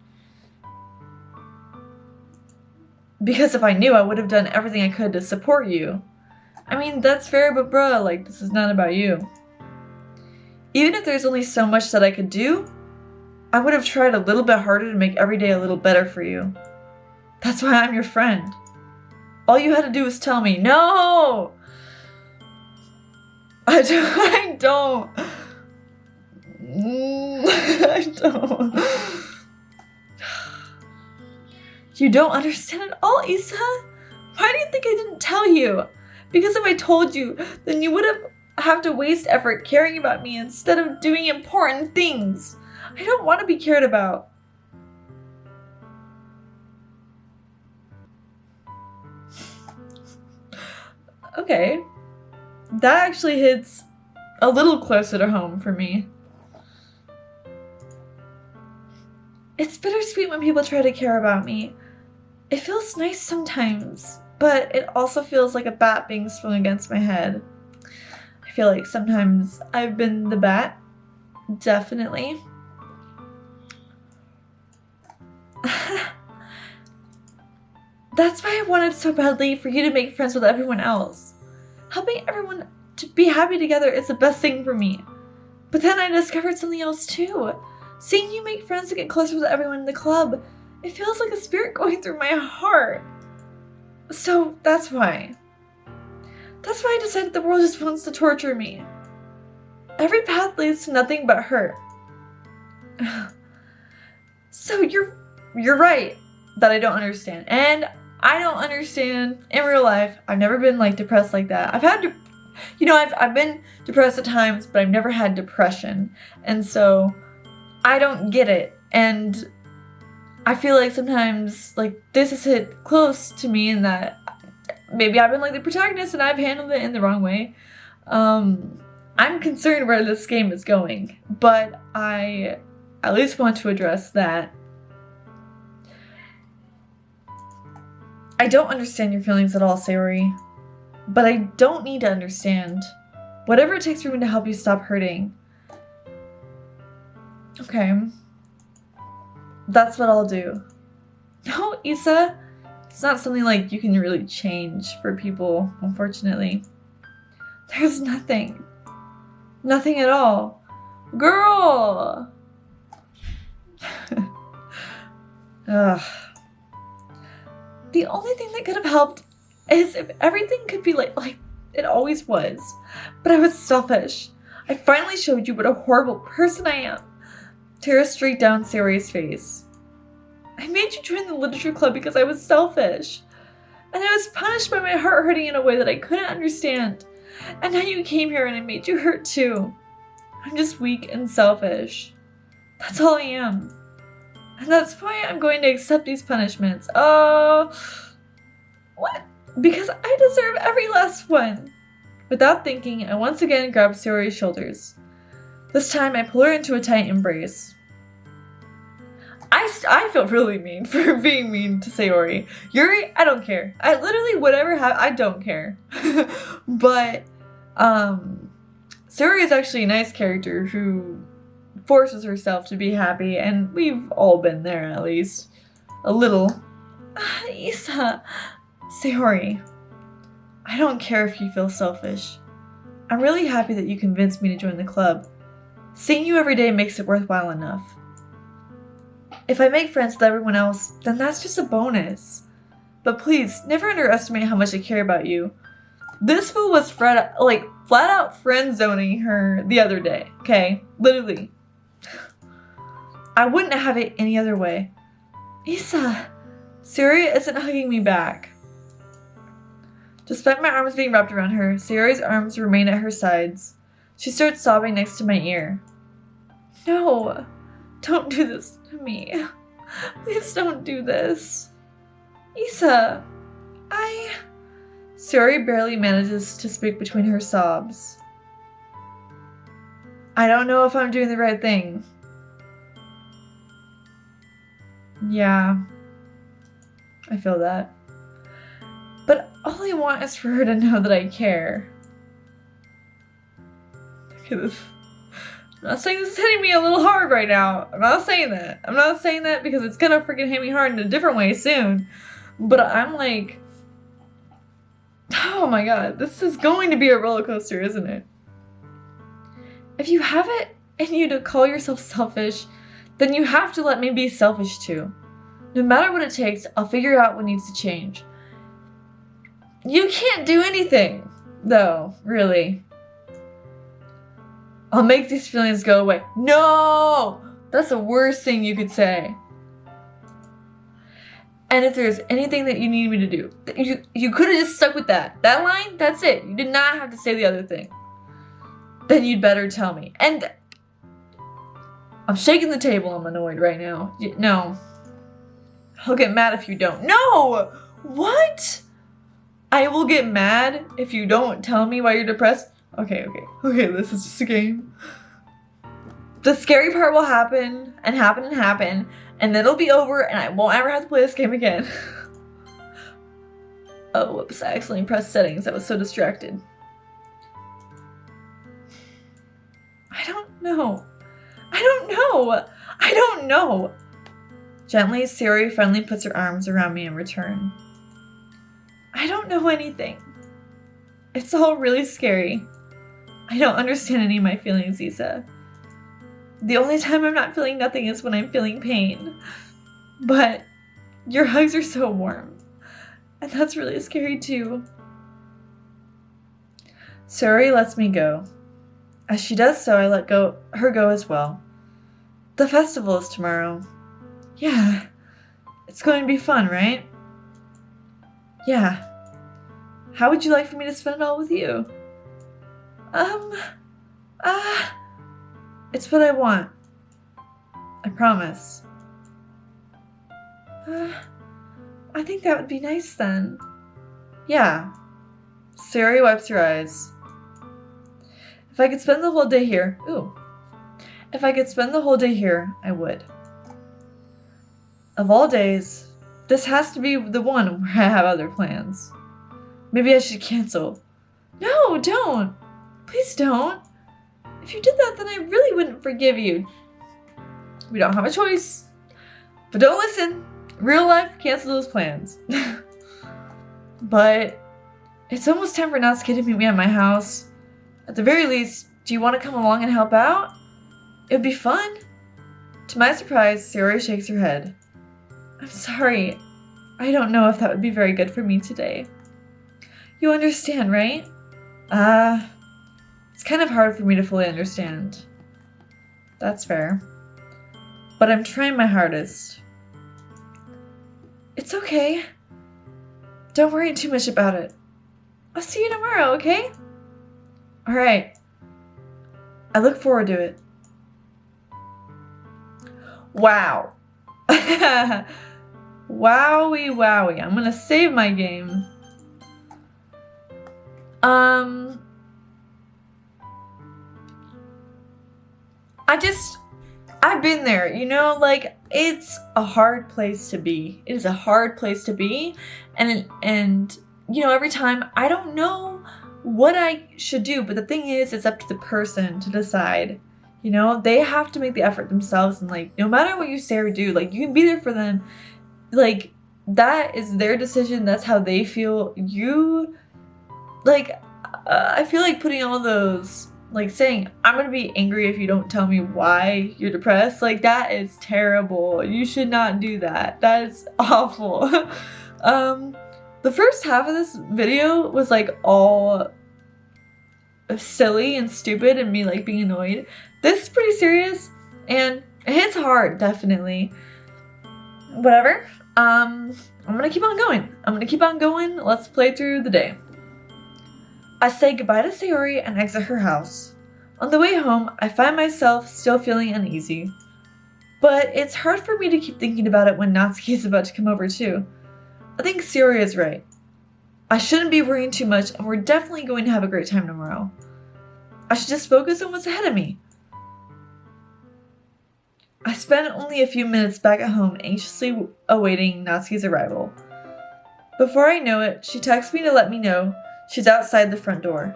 [SPEAKER 1] Because if I knew, I would have done everything I could to support you. I mean, that's fair, but bruh, like, this is not about you. Even if there's only so much that I could do, I would have tried a little bit harder to make every day a little better for you. That's why I'm your friend. All you had to do was tell me, no! I don't. I don't. You don't understand at all, Issa? Why do you think I didn't tell you? Because if I told you, then you would have to waste effort caring about me instead of doing important things. I don't want to be cared about. Okay. That actually hits a little closer to home for me. It's bittersweet when people try to care about me. It feels nice sometimes, but it also feels like a bat being swung against my head. I feel like sometimes I've been the bat. Definitely. That's why I wanted so badly for you to make friends with everyone else. Helping everyone to be happy together is the best thing for me. But then I discovered something else too. Seeing you make friends and get closer with everyone in the club, it feels like a spirit going through my heart. So that's why. That's why I decided the world just wants to torture me. Every path leads to nothing but hurt. So you're right that I don't understand. And I don't understand in real life. I've never been like depressed like that. I've been depressed at times, but I've never had depression. And so I don't get it. And I feel like sometimes like this has hit close to me in that maybe I've been like the protagonist and I've handled it in the wrong way. I'm concerned where this game is going, but I at least want to address that. I don't understand your feelings at all, Sayori, but I don't need to understand. Whatever it takes for me to help you stop hurting. Okay. That's what I'll do. No, Issa, it's not something like you can really change for people, unfortunately. There's nothing. Nothing at all. Girl! Ugh. The only thing that could have helped is if everything could be like it always was. But I was selfish. I finally showed you what a horrible person I am. Tears streaked down Sayori's face. I made you join the literature club because I was selfish. And I was punished by my heart hurting in a way that I couldn't understand. And now you came here and I made you hurt too. I'm just weak and selfish. That's all I am. And that's why I'm going to accept these punishments. Oh, what? Because I deserve every last one. Without thinking, I once again grabbed Sayori's shoulders. This time I pull her into a tight embrace. I feel really mean for being mean to Sayori. Yuri, I don't care. I literally, whatever I don't care. But, Sayori is actually a nice character who forces herself to be happy, and we've all been there at least. A little. Issa. Sayori, I don't care if you feel selfish. I'm really happy that you convinced me to join the club. Seeing you every day makes it worthwhile enough. If I make friends with everyone else, then that's just a bonus. But please, never underestimate how much I care about you. This fool was flat out friend zoning her the other day, okay? Literally. I wouldn't have it any other way. Issa, Sayori isn't hugging me back. Despite my arms being wrapped around her, Sayori's arms remain at her sides. She starts sobbing next to my ear. No, don't do this to me. Please don't do this. Issa, Sayori barely manages to speak between her sobs. I don't know if I'm doing the right thing. Yeah, I feel that. But all I want is for her to know that I care. Look at this. I'm not saying this is hitting me a little hard right now. I'm not saying that. I'm not saying that because it's gonna freaking hit me hard in a different way soon. But I'm like, oh my god, this is going to be a roller coaster, isn't it? If you have it in you to call yourself selfish, then you have to let me be selfish too. No matter what it takes, I'll figure out what needs to change. You can't do anything, though, really. I'll make these feelings go away. No! That's the worst thing you could say. And if there's anything that you need me to do, you could have just stuck with that. That line, that's it. You did not have to say the other thing. Then you'd better tell me. And I'm shaking the table. I'm annoyed right now. No. I'll get mad if you don't. No! What? I will get mad if you don't tell me why you're depressed. Okay, this is just a game. The scary part will happen, and then it'll be over, and I won't ever have to play this game again. Oh, whoops, I accidentally pressed settings. I was so distracted. I don't know. Gently, Sayori finally puts her arms around me in return. I don't know anything. It's all really scary. I don't understand any of my feelings, Issa. The only time I'm not feeling nothing is when I'm feeling pain. But your hugs are so warm. And that's really scary too. Suri lets me go. As she does so, I let her go as well. The festival is tomorrow. Yeah. It's going to be fun, right? Yeah. How would you like for me to spend it all with you? It's what I want. I promise. I think that would be nice then. Yeah. Suri wipes her eyes. If I could spend the whole day here, If I could spend the whole day here, I would. Of all days, this has to be the one where I have other plans. Maybe I should cancel. No, don't. Please don't. If you did that, then I really wouldn't forgive you. We don't have a choice. But don't listen. Real life, cancel those plans. But it's almost time for Natsuki to meet me at my house. At the very least, do you want to come along and help out? It would be fun. To my surprise, Suri shakes her head. I'm sorry. I don't know if that would be very good for me today. You understand, right? It's kind of hard for me to fully understand. That's fair. But I'm trying my hardest. It's okay. Don't worry too much about it. I'll see you tomorrow, okay? Alright. I look forward to it. Wow. Wowie wowie. I'm gonna save my game. I've been there, you know, like, it's a hard place to be. It is a hard place to be, and you know, every time, I don't know what I should do, but the thing is, it's up to the person to decide. You know, they have to make the effort themselves, and like, no matter what you say or do, like, you can be there for them. Like, that is their decision, that's how they feel. You, like, I feel like putting all those, like, saying, I'm gonna be angry if you don't tell me why you're depressed, like, that is terrible. You should not do that. That is awful. The first half of this video was, like, all silly and stupid and me, like, being annoyed. This is pretty serious, and it hits hard, definitely. Whatever. I'm gonna keep on going. Let's play through the day. I say goodbye to Sayori and exit her house. On the way home, I find myself still feeling uneasy. But it's hard for me to keep thinking about it when Natsuki is about to come over too. I think Sayori is right. I shouldn't be worrying too much, and we're definitely going to have a great time tomorrow. I should just focus on what's ahead of me. I spend only a few minutes back at home anxiously awaiting Natsuki's arrival. Before I know it, she texts me to let me know she's outside the front door.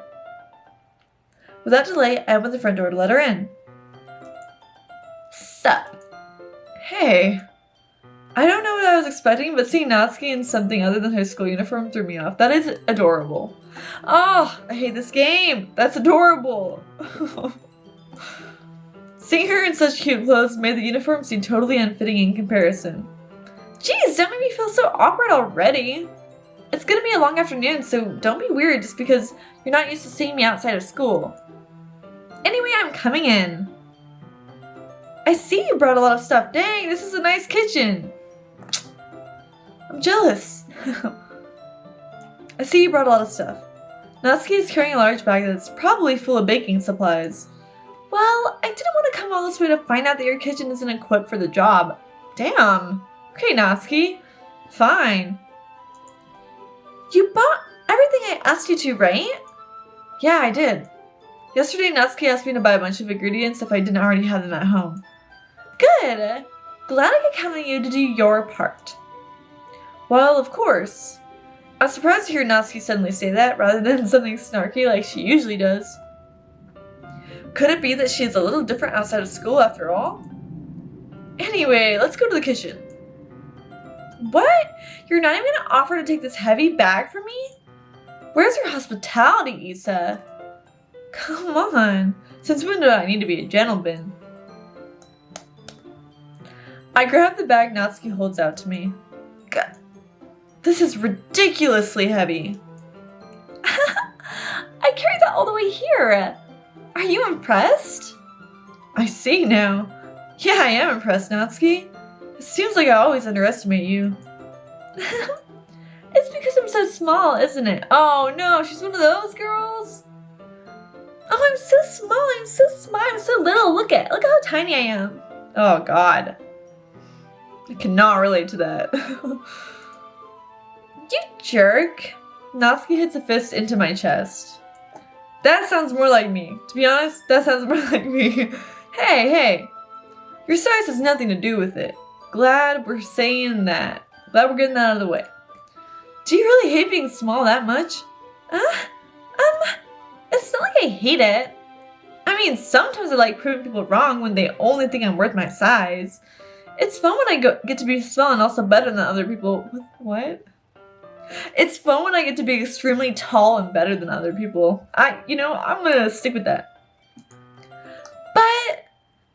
[SPEAKER 1] Without delay, I open the front door to let her in. Sup? Hey. I don't know what I was expecting, but seeing Natsuki in something other than her school uniform threw me off. That is adorable. Oh, I hate this game. That's adorable. Seeing her in such cute clothes made the uniform seem totally unfitting in comparison. Jeez, don't make me feel so awkward already. It's gonna be a long afternoon, so don't be weird just because you're not used to seeing me outside of school. Anyway, I'm coming in. I see you brought a lot of stuff. Dang, this is a nice kitchen. I'm jealous. I see you brought a lot of stuff. Natsuki is carrying a large bag that's probably full of baking supplies. Well, I didn't want to come all this way to find out that your kitchen isn't equipped for the job. Damn. Okay, Natsuki. Fine. You bought everything I asked you to, right? Yeah, I did. Yesterday, Natsuki asked me to buy a bunch of ingredients if I didn't already have them at home. Good. Glad I could count on you to do your part. Well, of course. I was surprised to hear Natsuki suddenly say that rather than something snarky like she usually does. Could it be that she's a little different outside of school after all? Anyway, let's go to the kitchen. What? You're not even gonna offer to take this heavy bag from me? Where's your hospitality, Issa? Come on. Since when do I need to be a gentleman? I grab the bag Natsuki holds out to me. God, this is ridiculously heavy. I carried that all the way here. Are you impressed? I see now. Yeah, I am impressed, Natsuki. It seems like I always underestimate you. It's because I'm so small, isn't it? Oh no, she's one of those girls. Oh, I'm so small, I'm so little. Look how tiny I am. Oh god. I cannot relate to that. You jerk. Natsuki hits a fist into my chest. That sounds more like me. To be honest, that sounds more like me. Hey. Your size has nothing to do with it. Glad we're saying that. Glad we're getting that out of the way. Do you really hate being small that much? It's not like I hate it. I mean, sometimes I like proving people wrong when they only think I'm worth my size. It's fun when I get to be small and also better than other people. What? It's fun when I get to be extremely tall and better than other people. I'm gonna stick with that. But,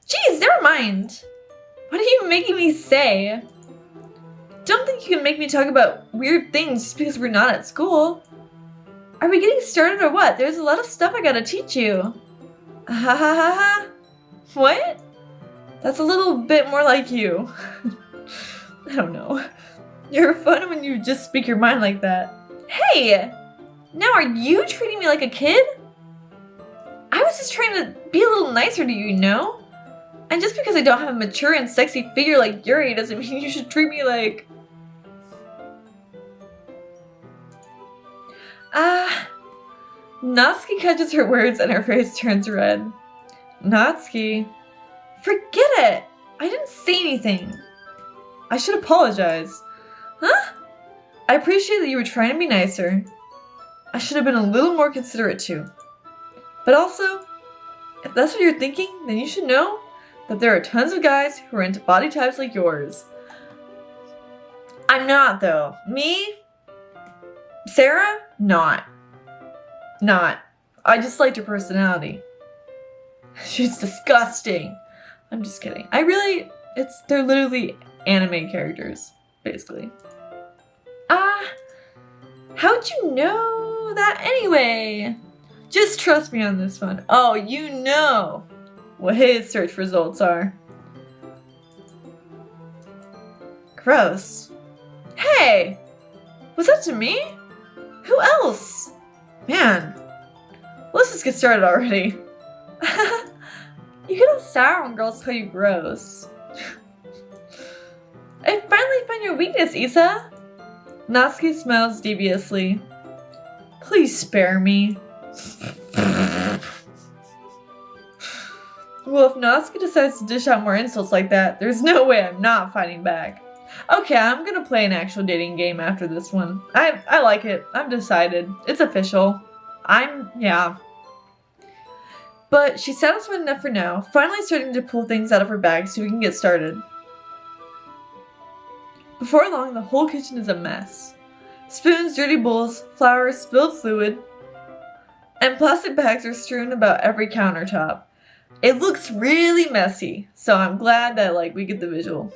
[SPEAKER 1] geez, never mind. What are you making me say? Don't think you can make me talk about weird things just because we're not at school. Are we getting started or what? There's a lot of stuff I gotta teach you. Ha ha ha ha. What? That's a little bit more like you. I don't know. You're fun when you just speak your mind like that. Hey! Now are you treating me like a kid? I was just trying to be a little nicer to you, you know? And just because I don't have a mature and sexy figure like Yuri doesn't mean you should treat me like... Natsuki catches her words and her face turns red. Natsuki, forget it! I didn't say anything. I should apologize. Huh? I appreciate that you were trying to be nicer. I should have been a little more considerate too. But also, if that's what you're thinking, then you should know that there are tons of guys who are into body types like yours. I'm not though. Me? Sarah? Not. I just liked her personality. She's disgusting. I'm just kidding. They're literally anime characters, basically. How'd you know that anyway? Just trust me on this one. Oh, you know what his search results are. Gross. Hey! Was that to me? Who else? Man. Let's just get started already. You get all sour when girls call you gross. I finally found your weakness, Issa. Natsuki smiles deviously. Please spare me. Well, if Natsuki decides to dish out more insults like that, there's no way I'm not fighting back. Okay, I'm gonna play an actual dating game after this one. I like it. I've decided. It's official. Yeah. But she's satisfied enough for now, finally starting to pull things out of her bag so we can get started. Before long, the whole kitchen is a mess. Spoons, dirty bowls, flowers, spilled fluid, and plastic bags are strewn about every countertop. It looks really messy, so I'm glad that we get the visual.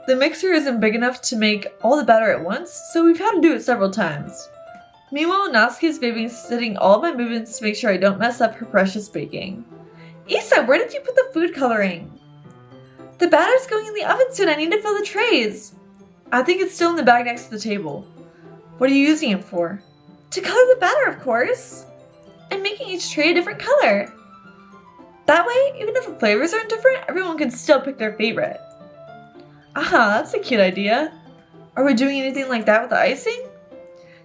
[SPEAKER 1] The mixer isn't big enough to make all the batter at once, so we've had to do it several times. Meanwhile, Natsuki's babysitting all of my movements to make sure I don't mess up her precious baking. Issa, where did you put the food coloring? The batter's going in the oven soon. I need to fill the trays. I think it's still in the bag next to the table. What are you using it for? To color the batter, of course. I'm making each tray a different color. That way, even if the flavors aren't different, everyone can still pick their favorite. That's a cute idea. Are we doing anything like that with the icing?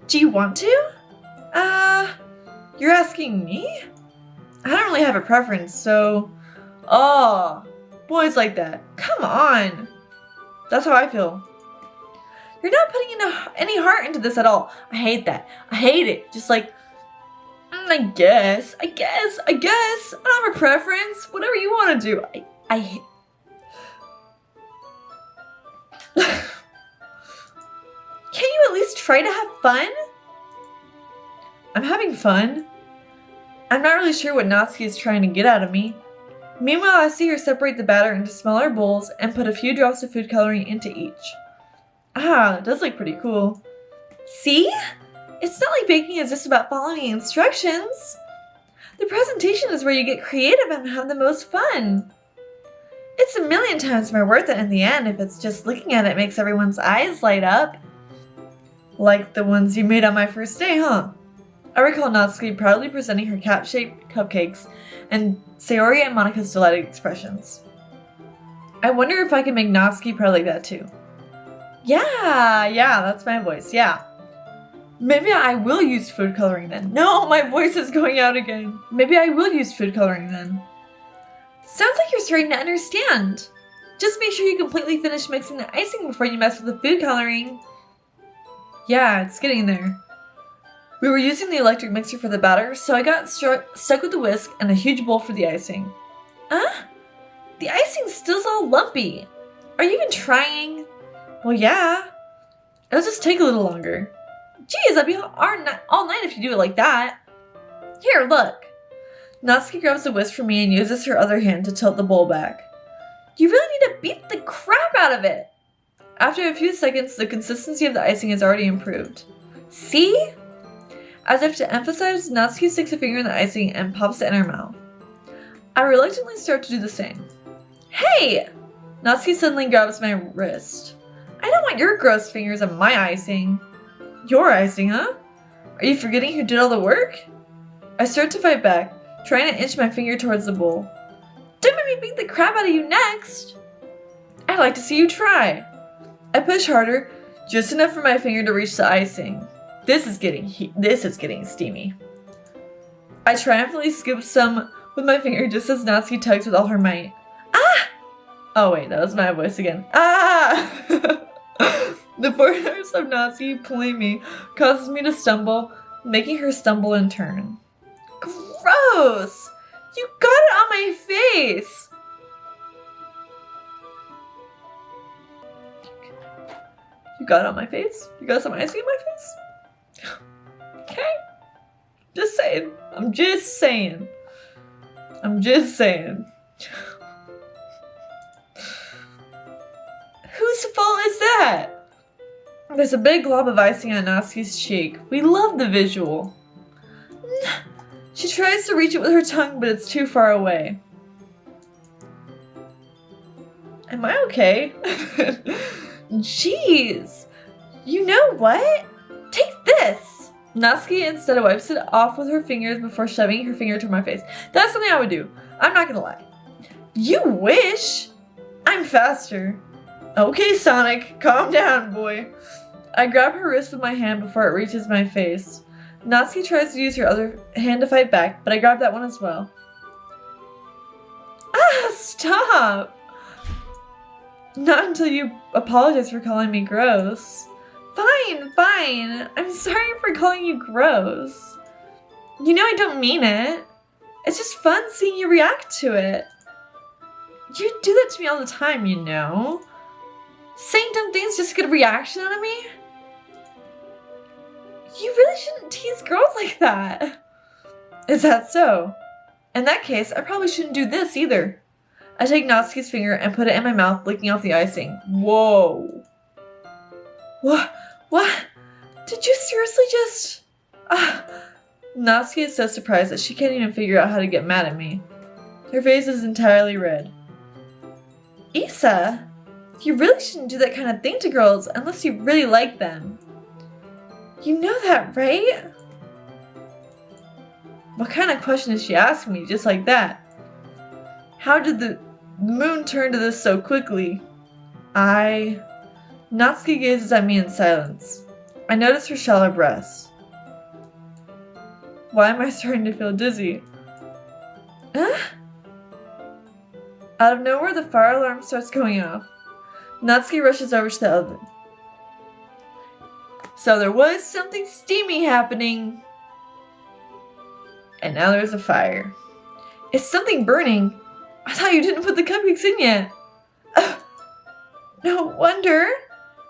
[SPEAKER 1] Do you want to? You're asking me? I don't really have a preference, so... Oh, boys like that. Come on. That's how I feel. You're not putting any heart into this at all. I hate that. I hate it. Just I guess. I don't have a preference. Whatever you want to do. I hate... Can't you at least try to have fun? I'm having fun. I'm not really sure what Natsuki is trying to get out of me. Meanwhile, I see her separate the batter into smaller bowls and put a few drops of food coloring into each. Ah, that does look pretty cool. See? It's not like baking is just about following instructions. The presentation is where you get creative and have the most fun. It's a million times more worth it in the end if it's just looking at it makes everyone's eyes light up. Like the ones you made on my first day, huh? I recall Natsuki proudly presenting her cap-shaped cupcakes and Sayori and Monika's delighted expressions. I wonder if I can make Natsuki proud like that too. Yeah, that's my voice, yeah. Maybe I will use food coloring then. No, my voice is going out again. Maybe I will use food coloring then. Sounds like you're starting to understand. Just make sure you completely finish mixing the icing before you mess with the food coloring. Yeah, it's getting there. We were using the electric mixer for the batter, so I got stuck with the whisk and a huge bowl for the icing. The icing still's all lumpy. Are you even trying? Well, yeah. It'll just take a little longer. Geez, I'd be all night if you do it like that. Here, look. Natsuki grabs the whisk from me and uses her other hand to tilt the bowl back. You really need to beat the crap out of it. After a few seconds, the consistency of the icing has already improved. See? As if to emphasize, Natsuki sticks a finger in the icing and pops it in her mouth. I reluctantly start to do the same. Hey! Natsuki suddenly grabs my wrist. I don't want your gross fingers on my icing. Your icing, huh? Are you forgetting who did all the work? I start to fight back, trying to inch my finger towards the bowl. Don't make me beat the crap out of you next! I'd like to see you try. I push harder, just enough for my finger to reach the icing. This is getting steamy. I triumphantly scoop some with my finger just as Natsuki tugs with all her might. Ah! Oh wait, that was my voice again. Ah! The force of Natsuki pulling me causes me to stumble, making her stumble in turn. Gross! You got it on my face! You got it on my face? You got some icing on my face? Okay. Just saying. I'm just saying. Whose fault is that? There's a big glob of icing on Natsuki's cheek. We love the visual. She tries to reach it with her tongue, but it's too far away. Am I okay? Jeez. You know what? Take this! Natsuki instead wipes it off with her fingers before shoving her finger to my face. That's something I would do. I'm not gonna lie. You wish! I'm faster. Okay, Sonic, calm down, boy. I grab her wrist with my hand before it reaches my face. Natsuki tries to use her other hand to fight back, but I grab that one as well. Ah, stop! Not until you apologize for calling me gross. Fine. I'm sorry for calling you gross. You know I don't mean it. It's just fun seeing you react to it. You do that to me all the time, you know. Saying dumb things just to get a reaction out of me? You really shouldn't tease girls like that. Is that so? In that case, I probably shouldn't do this either. I take Natsuki's finger and put it in my mouth, licking off the icing. Whoa. What? Did you seriously just... Natsuki is so surprised that she can't even figure out how to get mad at me. Her face is entirely red. Issa, you really shouldn't do that kind of thing to girls unless you really like them. You know that, right? What kind of question is she asking me just like that? How did the moon turn to this so quickly? Natsuki gazes at me in silence. I notice her shallow breaths. Why am I starting to feel dizzy? Out of nowhere, the fire alarm starts going off. Natsuki rushes over to the oven. So there was something steamy happening. And now there's a fire. Is something burning? I thought you didn't put the cupcakes in yet. No wonder.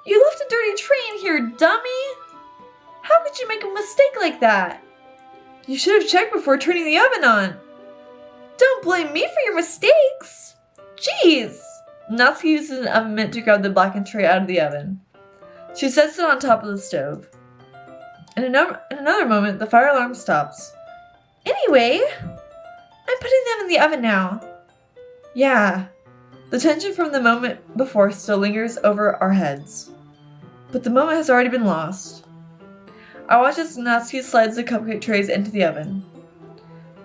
[SPEAKER 1] You left a dirty tray in here, dummy. How could you make a mistake like that? You should have checked before turning the oven on. Don't blame me for your mistakes! Jeez! Natsuki uses an oven mitt to grab the blackened tray out of the oven. She sets it on top of the stove. In another moment, the fire alarm stops. Anyway, I'm putting them in the oven now. Yeah, the tension from the moment before still lingers over our heads. But the moment has already been lost. I watch as Natsuki slides the cupcake trays into the oven.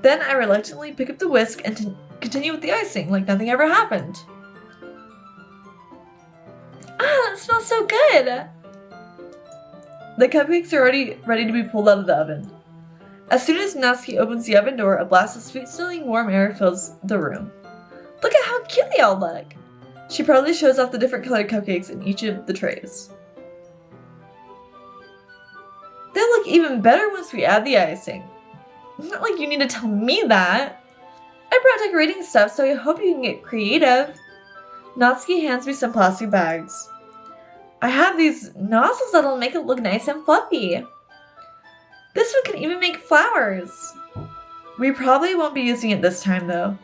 [SPEAKER 1] Then I reluctantly pick up the whisk and continue with the icing like nothing ever happened. Ah, that smells so good! The cupcakes are already ready to be pulled out of the oven. As soon as Natsuki opens the oven door, a blast of sweet-smelling warm air fills the room. Look at how cute they all look! She proudly shows off the different colored cupcakes in each of the trays. They look even better once we add the icing. Not like you need to tell me that. I brought decorating stuff, so I hope you can get creative. Natsuki hands me some plastic bags. I have these nozzles that'll make it look nice and fluffy. This one can even make flowers. We probably won't be using it this time though.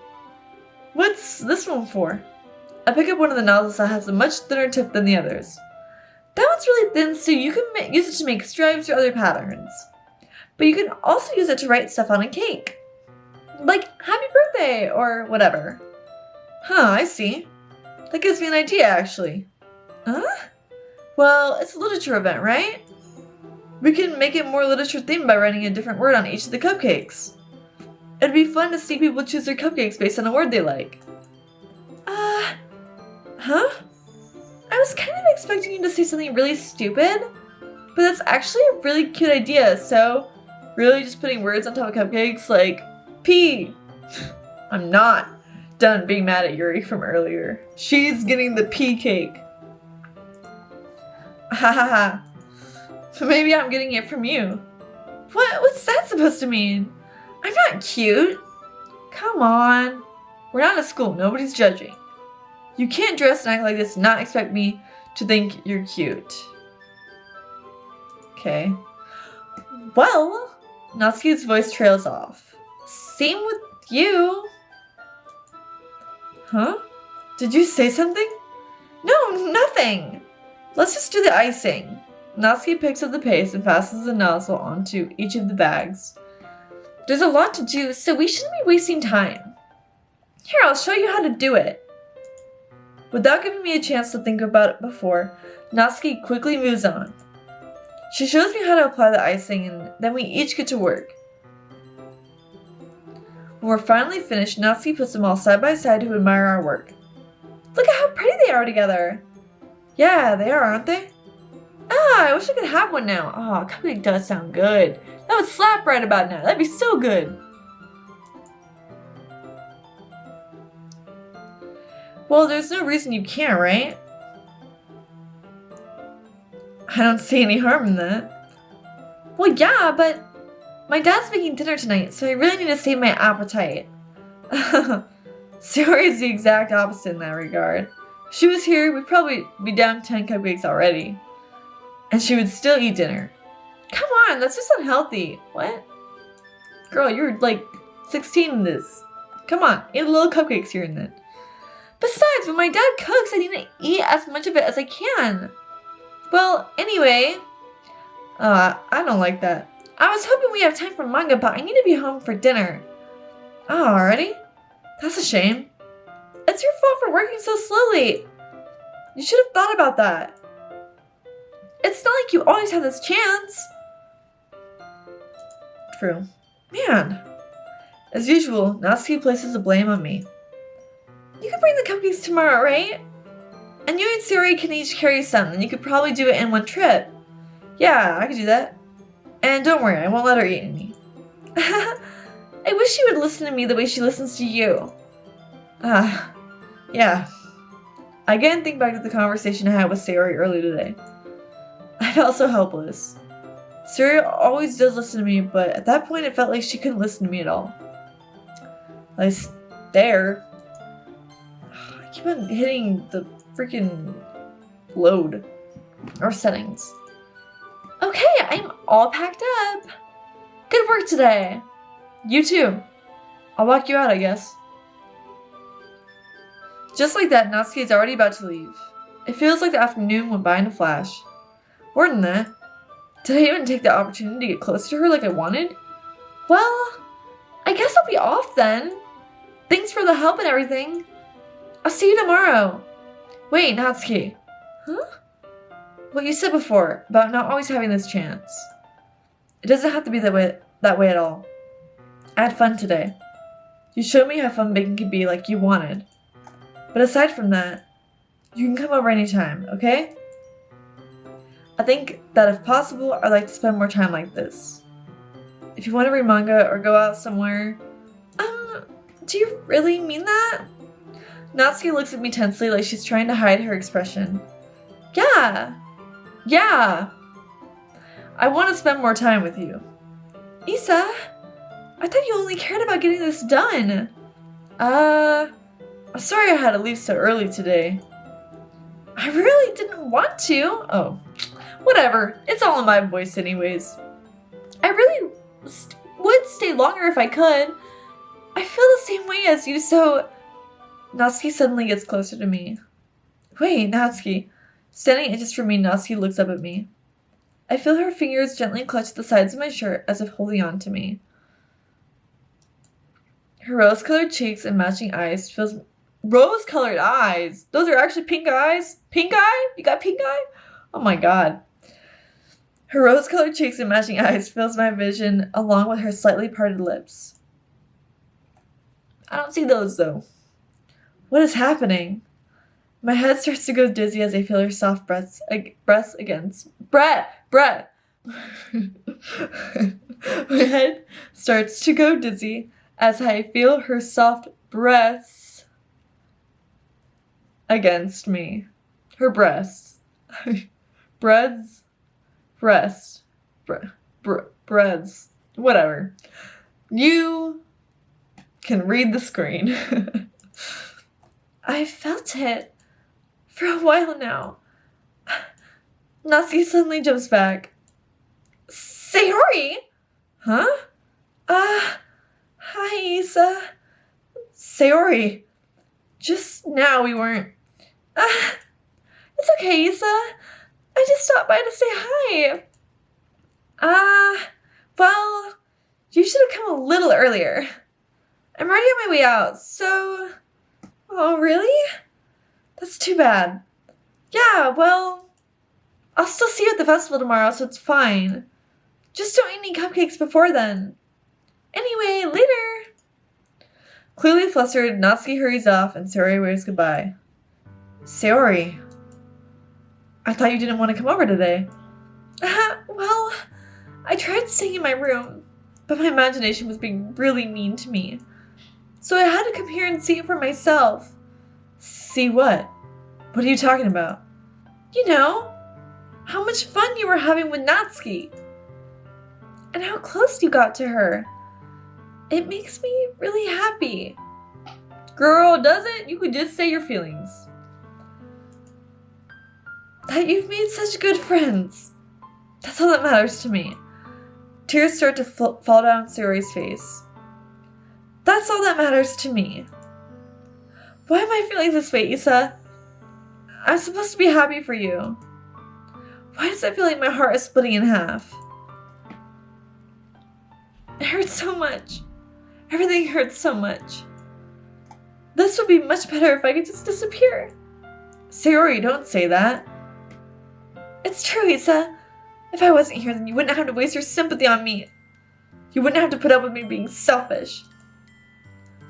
[SPEAKER 1] What's this one for? I pick up one of the nozzles that has a much thinner tip than the others. That one's really thin, so you can use it to make stripes or other patterns. But you can also use it to write stuff on a cake. Like, happy birthday, or whatever. Huh, I see. That gives me an idea, actually. Huh? Well, it's a literature event, right? We can make it more literature themed by writing a different word on each of the cupcakes. It'd be fun to see people choose their cupcakes based on a word they like. Huh? I was kind of expecting you to say something really stupid, but that's actually a really cute idea, so really just putting words on top of cupcakes like P. I'm not done being mad at Yuri from earlier. She's getting the P cake. Ha ha ha. Maybe I'm getting it from you. What's that supposed to mean? I'm not cute. Come on. We're not at school. Nobody's judging. You can't dress and act like this and not expect me to think you're cute. Okay. Well, Natsuki's voice trails off. Same with you. Huh? Did you say something? No, nothing. Let's just do the icing. Natsuki picks up the paste and fastens the nozzle onto each of the bags. There's a lot to do, so we shouldn't be wasting time. Here, I'll show you how to do it. Without giving me a chance to think about it before, Natsuki quickly moves on. She shows me how to apply the icing, and then we each get to work. When we're finally finished, Natsuki puts them all side by side to admire our work. Look at how pretty they are together! Yeah, they are, aren't they? Ah, I wish I could have one now. Oh, cupcake does sound good. That would slap right about now. That'd be so good. Well, there's no reason you can't, right? I don't see any harm in that. Well, yeah, but my dad's making dinner tonight, so I really need to save my appetite. Sayori's the exact opposite in that regard. If she was here, we'd probably be down 10 cupcakes already. And she would still eat dinner. Come on, that's just unhealthy. What? Girl, you're like 16 in this. Come on, eat a little cupcakes here and then. Besides, when my dad cooks, I need to eat as much of it as I can. Well, anyway, I don't like that. I was hoping we have time for manga, but I need to be home for dinner. Oh, already? That's a shame. It's your fault for working so slowly. You should have thought about that. It's not like you always have this chance. True. Man. As usual, Natsuki places the blame on me. You can bring the cupcakes tomorrow, right? And you and Sayori can each carry some, and you could probably do it in one trip. Yeah, I could do that. And don't worry, I won't let her eat any. I wish she would listen to me the way she listens to you. Yeah. I again think back to the conversation I had with Sayori earlier today. I felt so helpless. Sayori always does listen to me, but at that point it felt like she couldn't listen to me at all. I stare. I keep on hitting the freaking load. Or settings. Okay, I'm all packed up. Good work today. You too. I'll walk you out, I guess. Just like that, Natsuki is already about to leave. It feels like the afternoon went by in a flash. More than that, did I even take the opportunity to get closer to her like I wanted? Well, I guess I'll be off then. Thanks for the help and everything. I'll see you tomorrow. Wait, Natsuki. Huh? What you said before about not always having this chance. It doesn't have to be that way at all. I had fun today. You showed me how fun baking could be like you wanted. But aside from that, you can come over anytime, okay? I think that if possible, I'd like to spend more time like this. If you want to read manga or go out somewhere... do you really mean that? Natsuki looks at me tensely like she's trying to hide her expression. Yeah. I want to spend more time with you. Isa, I thought you only cared about getting this done. I'm sorry I had to leave so early today. I really didn't want to. Oh, whatever. It's all in my voice anyways. I really would stay longer if I could. I feel the same way as you, so... Natsuki suddenly gets closer to me. Wait, Natsuki. Standing inches from me, Natsuki looks up at me. I feel her fingers gently clutch the sides of my shirt as if holding on to me. Her rose-colored cheeks and matching eyes feels... Rose-colored eyes? Those are actually pink eyes? Pink eye? You got pink eye? Oh my god. Her rose-colored cheeks and matching eyes fills my vision along with her slightly parted lips. I don't see those though. What is happening? My head starts to go dizzy as I feel her soft breaths against... Breath! My head starts to go dizzy as I feel her soft breaths against me. Her breasts. Breads. Whatever. You can read the screen. I felt it for a while now. Natsuki suddenly jumps back. Sayori? Huh? Hi, Isa. Sayori. Just now we weren't... it's okay, Isa. I just stopped by to say hi. Well, you should have come a little earlier. I'm already on my way out, so... Oh, really? That's too bad. Yeah, well... I'll still see you at the festival tomorrow, so it's fine. Just don't eat any cupcakes before then. Anyway, later! Clearly flustered, Natsuki hurries off and Sayori waves goodbye. Sayori, I thought you didn't want to come over today. Well, I tried staying in my room, but my imagination was being really mean to me. So I had to come here and see it for myself. See what? What are you talking about? You know, how much fun you were having with Natsuki. And how close you got to her. It makes me really happy. Girl, does it? You could just say your feelings. That you've made such good friends. That's all that matters to me. Tears start to fall down Sayori's face. That's all that matters to me. Why am I feeling this way, Isa? I'm supposed to be happy for you. Why does it feel like my heart is splitting in half? It hurts so much. Everything hurts so much. This would be much better if I could just disappear. Sayori, don't say that. It's true, Isa. If I wasn't here, then you wouldn't have to waste your sympathy on me. You wouldn't have to put up with me being selfish.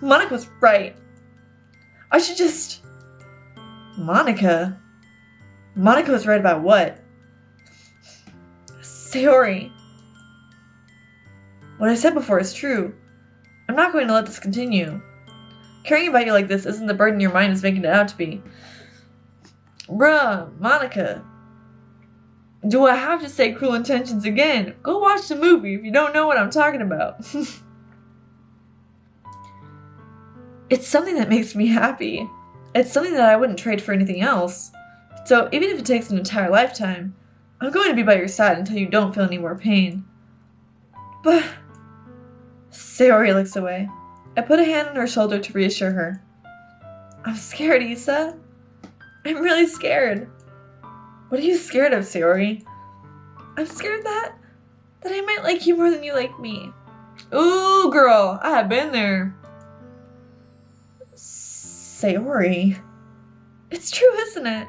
[SPEAKER 1] Monica was right. I should just... Monica? Monica was right about what? Sayori. What I said before is true. I'm not going to let this continue. Caring about you like this isn't the burden your mind is making it out to be. Bruh, Monica. Do I have to say Cruel Intentions again? Go watch the movie if you don't know what I'm talking about. It's something that makes me happy. It's something that I wouldn't trade for anything else. So even if it takes an entire lifetime, I'm going to be by your side until you don't feel any more pain. But... Sayori looks away. I put a hand on her shoulder to reassure her. I'm scared, Issa. I'm really scared. What are you scared of, Sayori? I'm scared that I might like you more than you like me. Ooh, girl, I have been there. Sayori. It's true, isn't it?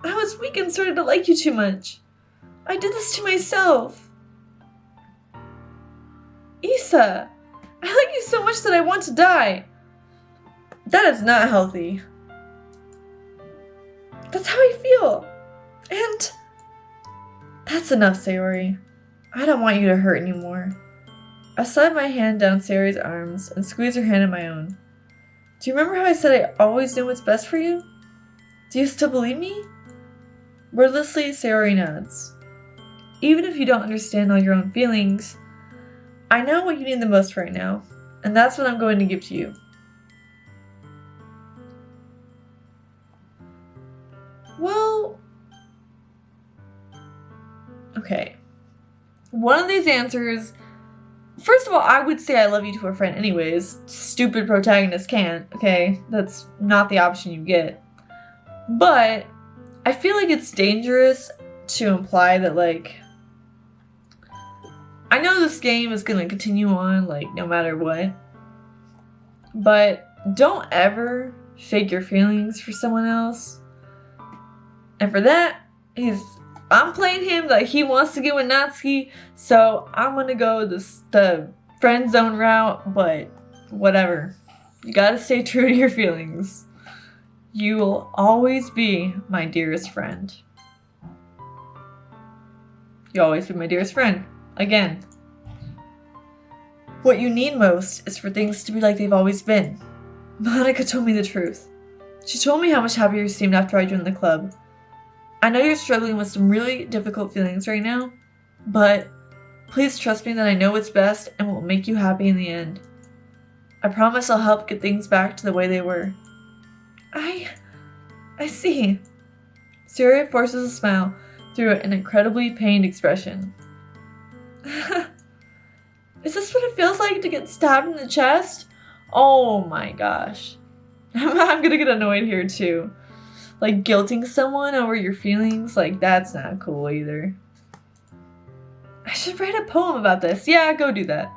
[SPEAKER 1] I was weak and started to like you too much. I did this to myself. Issa, I like you so much that I want to die. That is not healthy. That's how I feel. And that's enough, Sayori. I don't want you to hurt anymore. I slid my hand down Sayori's arms and squeezed her hand in my own. Do you remember how I said I always knew what's best for you? Do you still believe me? Wordlessly, Sayori nods. Even if you don't understand all your own feelings, I know what you need the most right now, and that's what I'm going to give to you. Well, okay. One of these answers, first of all, I would say I love you to a friend anyways. Stupid protagonist can't, okay? That's not the option you get. But I feel like it's dangerous to imply that, like, I know this game is going to continue on, like, no matter what. But don't ever fake your feelings for someone else. And for that, I'm playing him like he wants to get with Natsuki, so I'm gonna go the friend zone route, but whatever. You gotta stay true to your feelings. You will always be my dearest friend. You'll always be my dearest friend. Again. What you need most is for things to be like they've always been. Monica told me the truth. She told me how much happier you seemed after I joined the club. I know you're struggling with some really difficult feelings right now, but please trust me that I know what's best and will make you happy in the end. I promise I'll help get things back to the way they were. I see. Sayori forces a smile through an incredibly pained expression. Is this what it feels like to get stabbed in the chest? Oh my gosh. I'm gonna get annoyed here too. Like, guilting someone over your feelings, like, that's not cool either. I should write a poem about this. Yeah, go do that.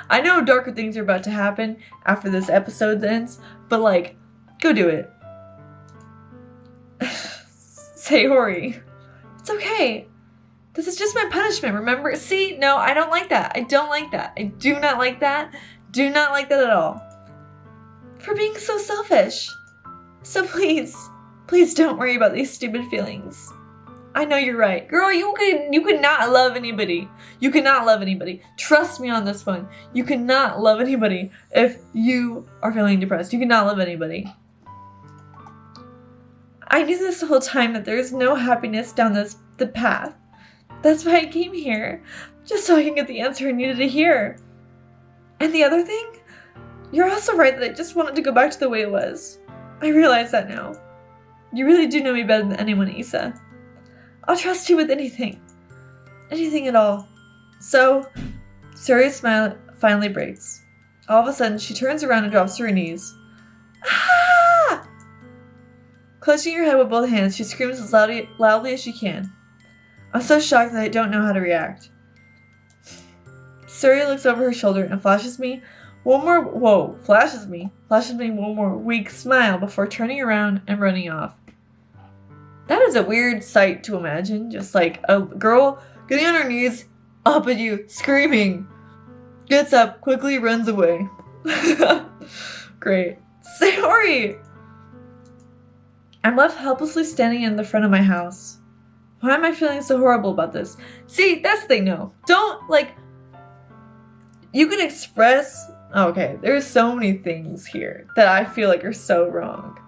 [SPEAKER 1] I know darker things are about to happen after this episode ends, but, like, go do it. Sayori. It's okay. This is just my punishment, remember? See? No, I don't like that. I don't like that. I do not like that. Do not like that at all. For being so selfish. So please don't worry about these stupid feelings. I know you're right. Girl, you could not love anybody. You cannot love anybody. Trust me on this one. You cannot love anybody if you are feeling depressed. You cannot love anybody. I knew this whole time that there's no happiness down the path. That's why I came here. Just so I can get the answer I needed to hear. And the other thing? You're also right that I just wanted to go back to the way it was. I realize that now. You really do know me better than anyone, Issa. I'll trust you with anything. Anything at all. So, Sayori's smile finally breaks. All of a sudden, she turns around and drops to her knees. Ah! Clutching her head with both hands, she screams as loudly as she can. I'm so shocked that I don't know how to react. Sayori looks over her shoulder and flashes me one more weak smile before turning around and running off. That is a weird sight to imagine, just like a girl getting on her knees, up at you, screaming. Gets up, quickly runs away. Great. Sayori! I'm left helplessly standing in the front of my house. Why am I feeling so horrible about this? See, that's the thing, no. Don't, like, you can express, okay, there's so many things here that I feel like are so wrong.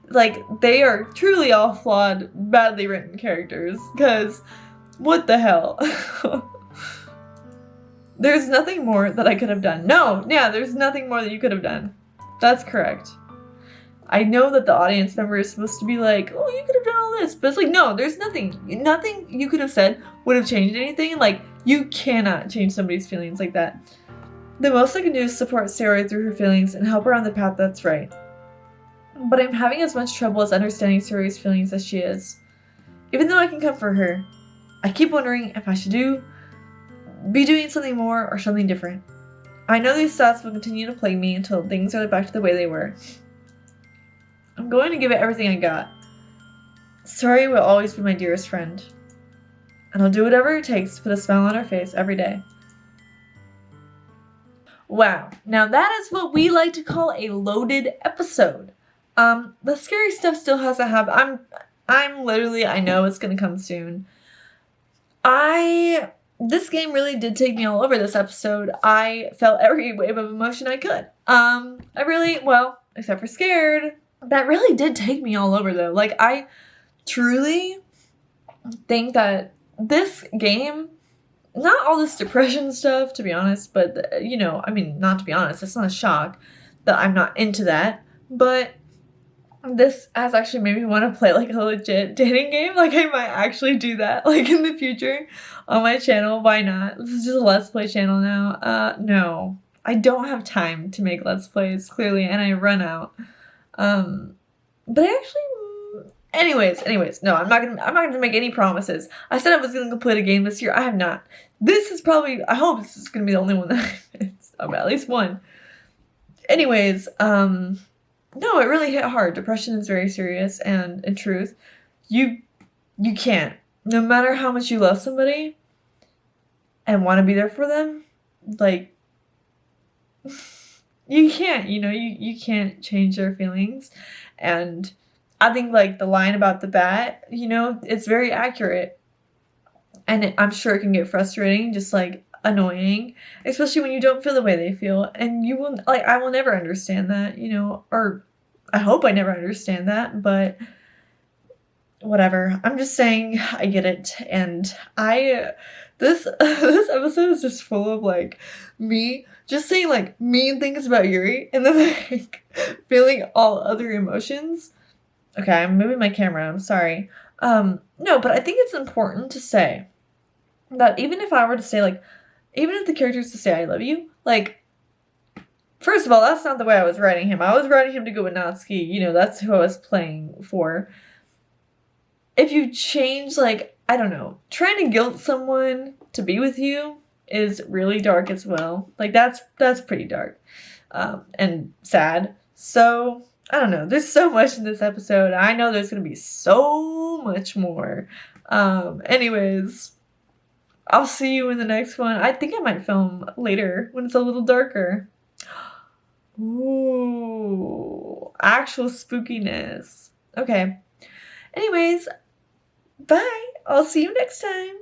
[SPEAKER 1] Like, they are truly all flawed, badly written characters, because what the hell? There's nothing more that I could have done. No, yeah, there's nothing more that you could have done. That's correct. I know that the audience member is supposed to be like, oh, you could have done all this, but it's like, no, there's nothing you could have said would have changed anything. Like, you cannot change somebody's feelings like that. The most I can do is support Sayori through her feelings and help her on the path that's right. But I'm having as much trouble as understanding Sayori's feelings as she is. Even though I can comfort her, I keep wondering if I should be doing something more or something different. I know these thoughts will continue to plague me until things are back to the way they were. I'm going to give it everything I got. Sayori will always be my dearest friend. And I'll do whatever it takes to put a smile on her face every day. Wow, now that is what we like to call a loaded episode. The scary stuff still hasn't happened. I'm literally, I know it's gonna come soon. This game really did take me all over this episode. I felt every wave of emotion I could. Except for scared. That really did take me all over though. Like, I truly think that this game, not all this depression stuff, to be honest, but, not to be honest, it's not a shock that I'm not into that, but this has actually made me want to play, like, a legit dating game. Like, I might actually do that, like, in the future on my channel. Why not? This is just a Let's Play channel now. No. I don't have time to make Let's Plays, clearly, and I run out. But I actually... Anyways, no, I'm not gonna make any promises. I said I was gonna complete a game this year. I have not. This is probably, I hope this is gonna be the only one that I finished. At least one. Anyways, no, it really hit hard. Depression is very serious, and in truth, you can't. No matter how much you love somebody and want to be there for them, like, you can't, you can't change their feelings. And I think, like, the line about the bat, it's very accurate. And I'm sure it can get frustrating, just, like, annoying, especially when you don't feel the way they feel. And you will, like, I will never understand that, or I hope I never understand that, but whatever. I'm just saying I get it. And this episode is just full of, like, me just saying, like, mean things about Yuri and then, like, feeling all other emotions. Okay, I'm moving my camera. I'm sorry. No, but I think it's important to say that even if I were to say, like, even if the character is to say I love you, like, first of all, that's not the way I was writing him. I was writing him to go with Natsuki. That's who I was playing for. If you change, like, I don't know, trying to guilt someone to be with you is really dark as well. Like, that's pretty dark. And sad. So, I don't know. There's so much in this episode. I know there's going to be so much more. Anyways, I'll see you in the next one. I think I might film later when it's a little darker. Ooh, actual spookiness. Okay. Anyways, bye. I'll see you next time.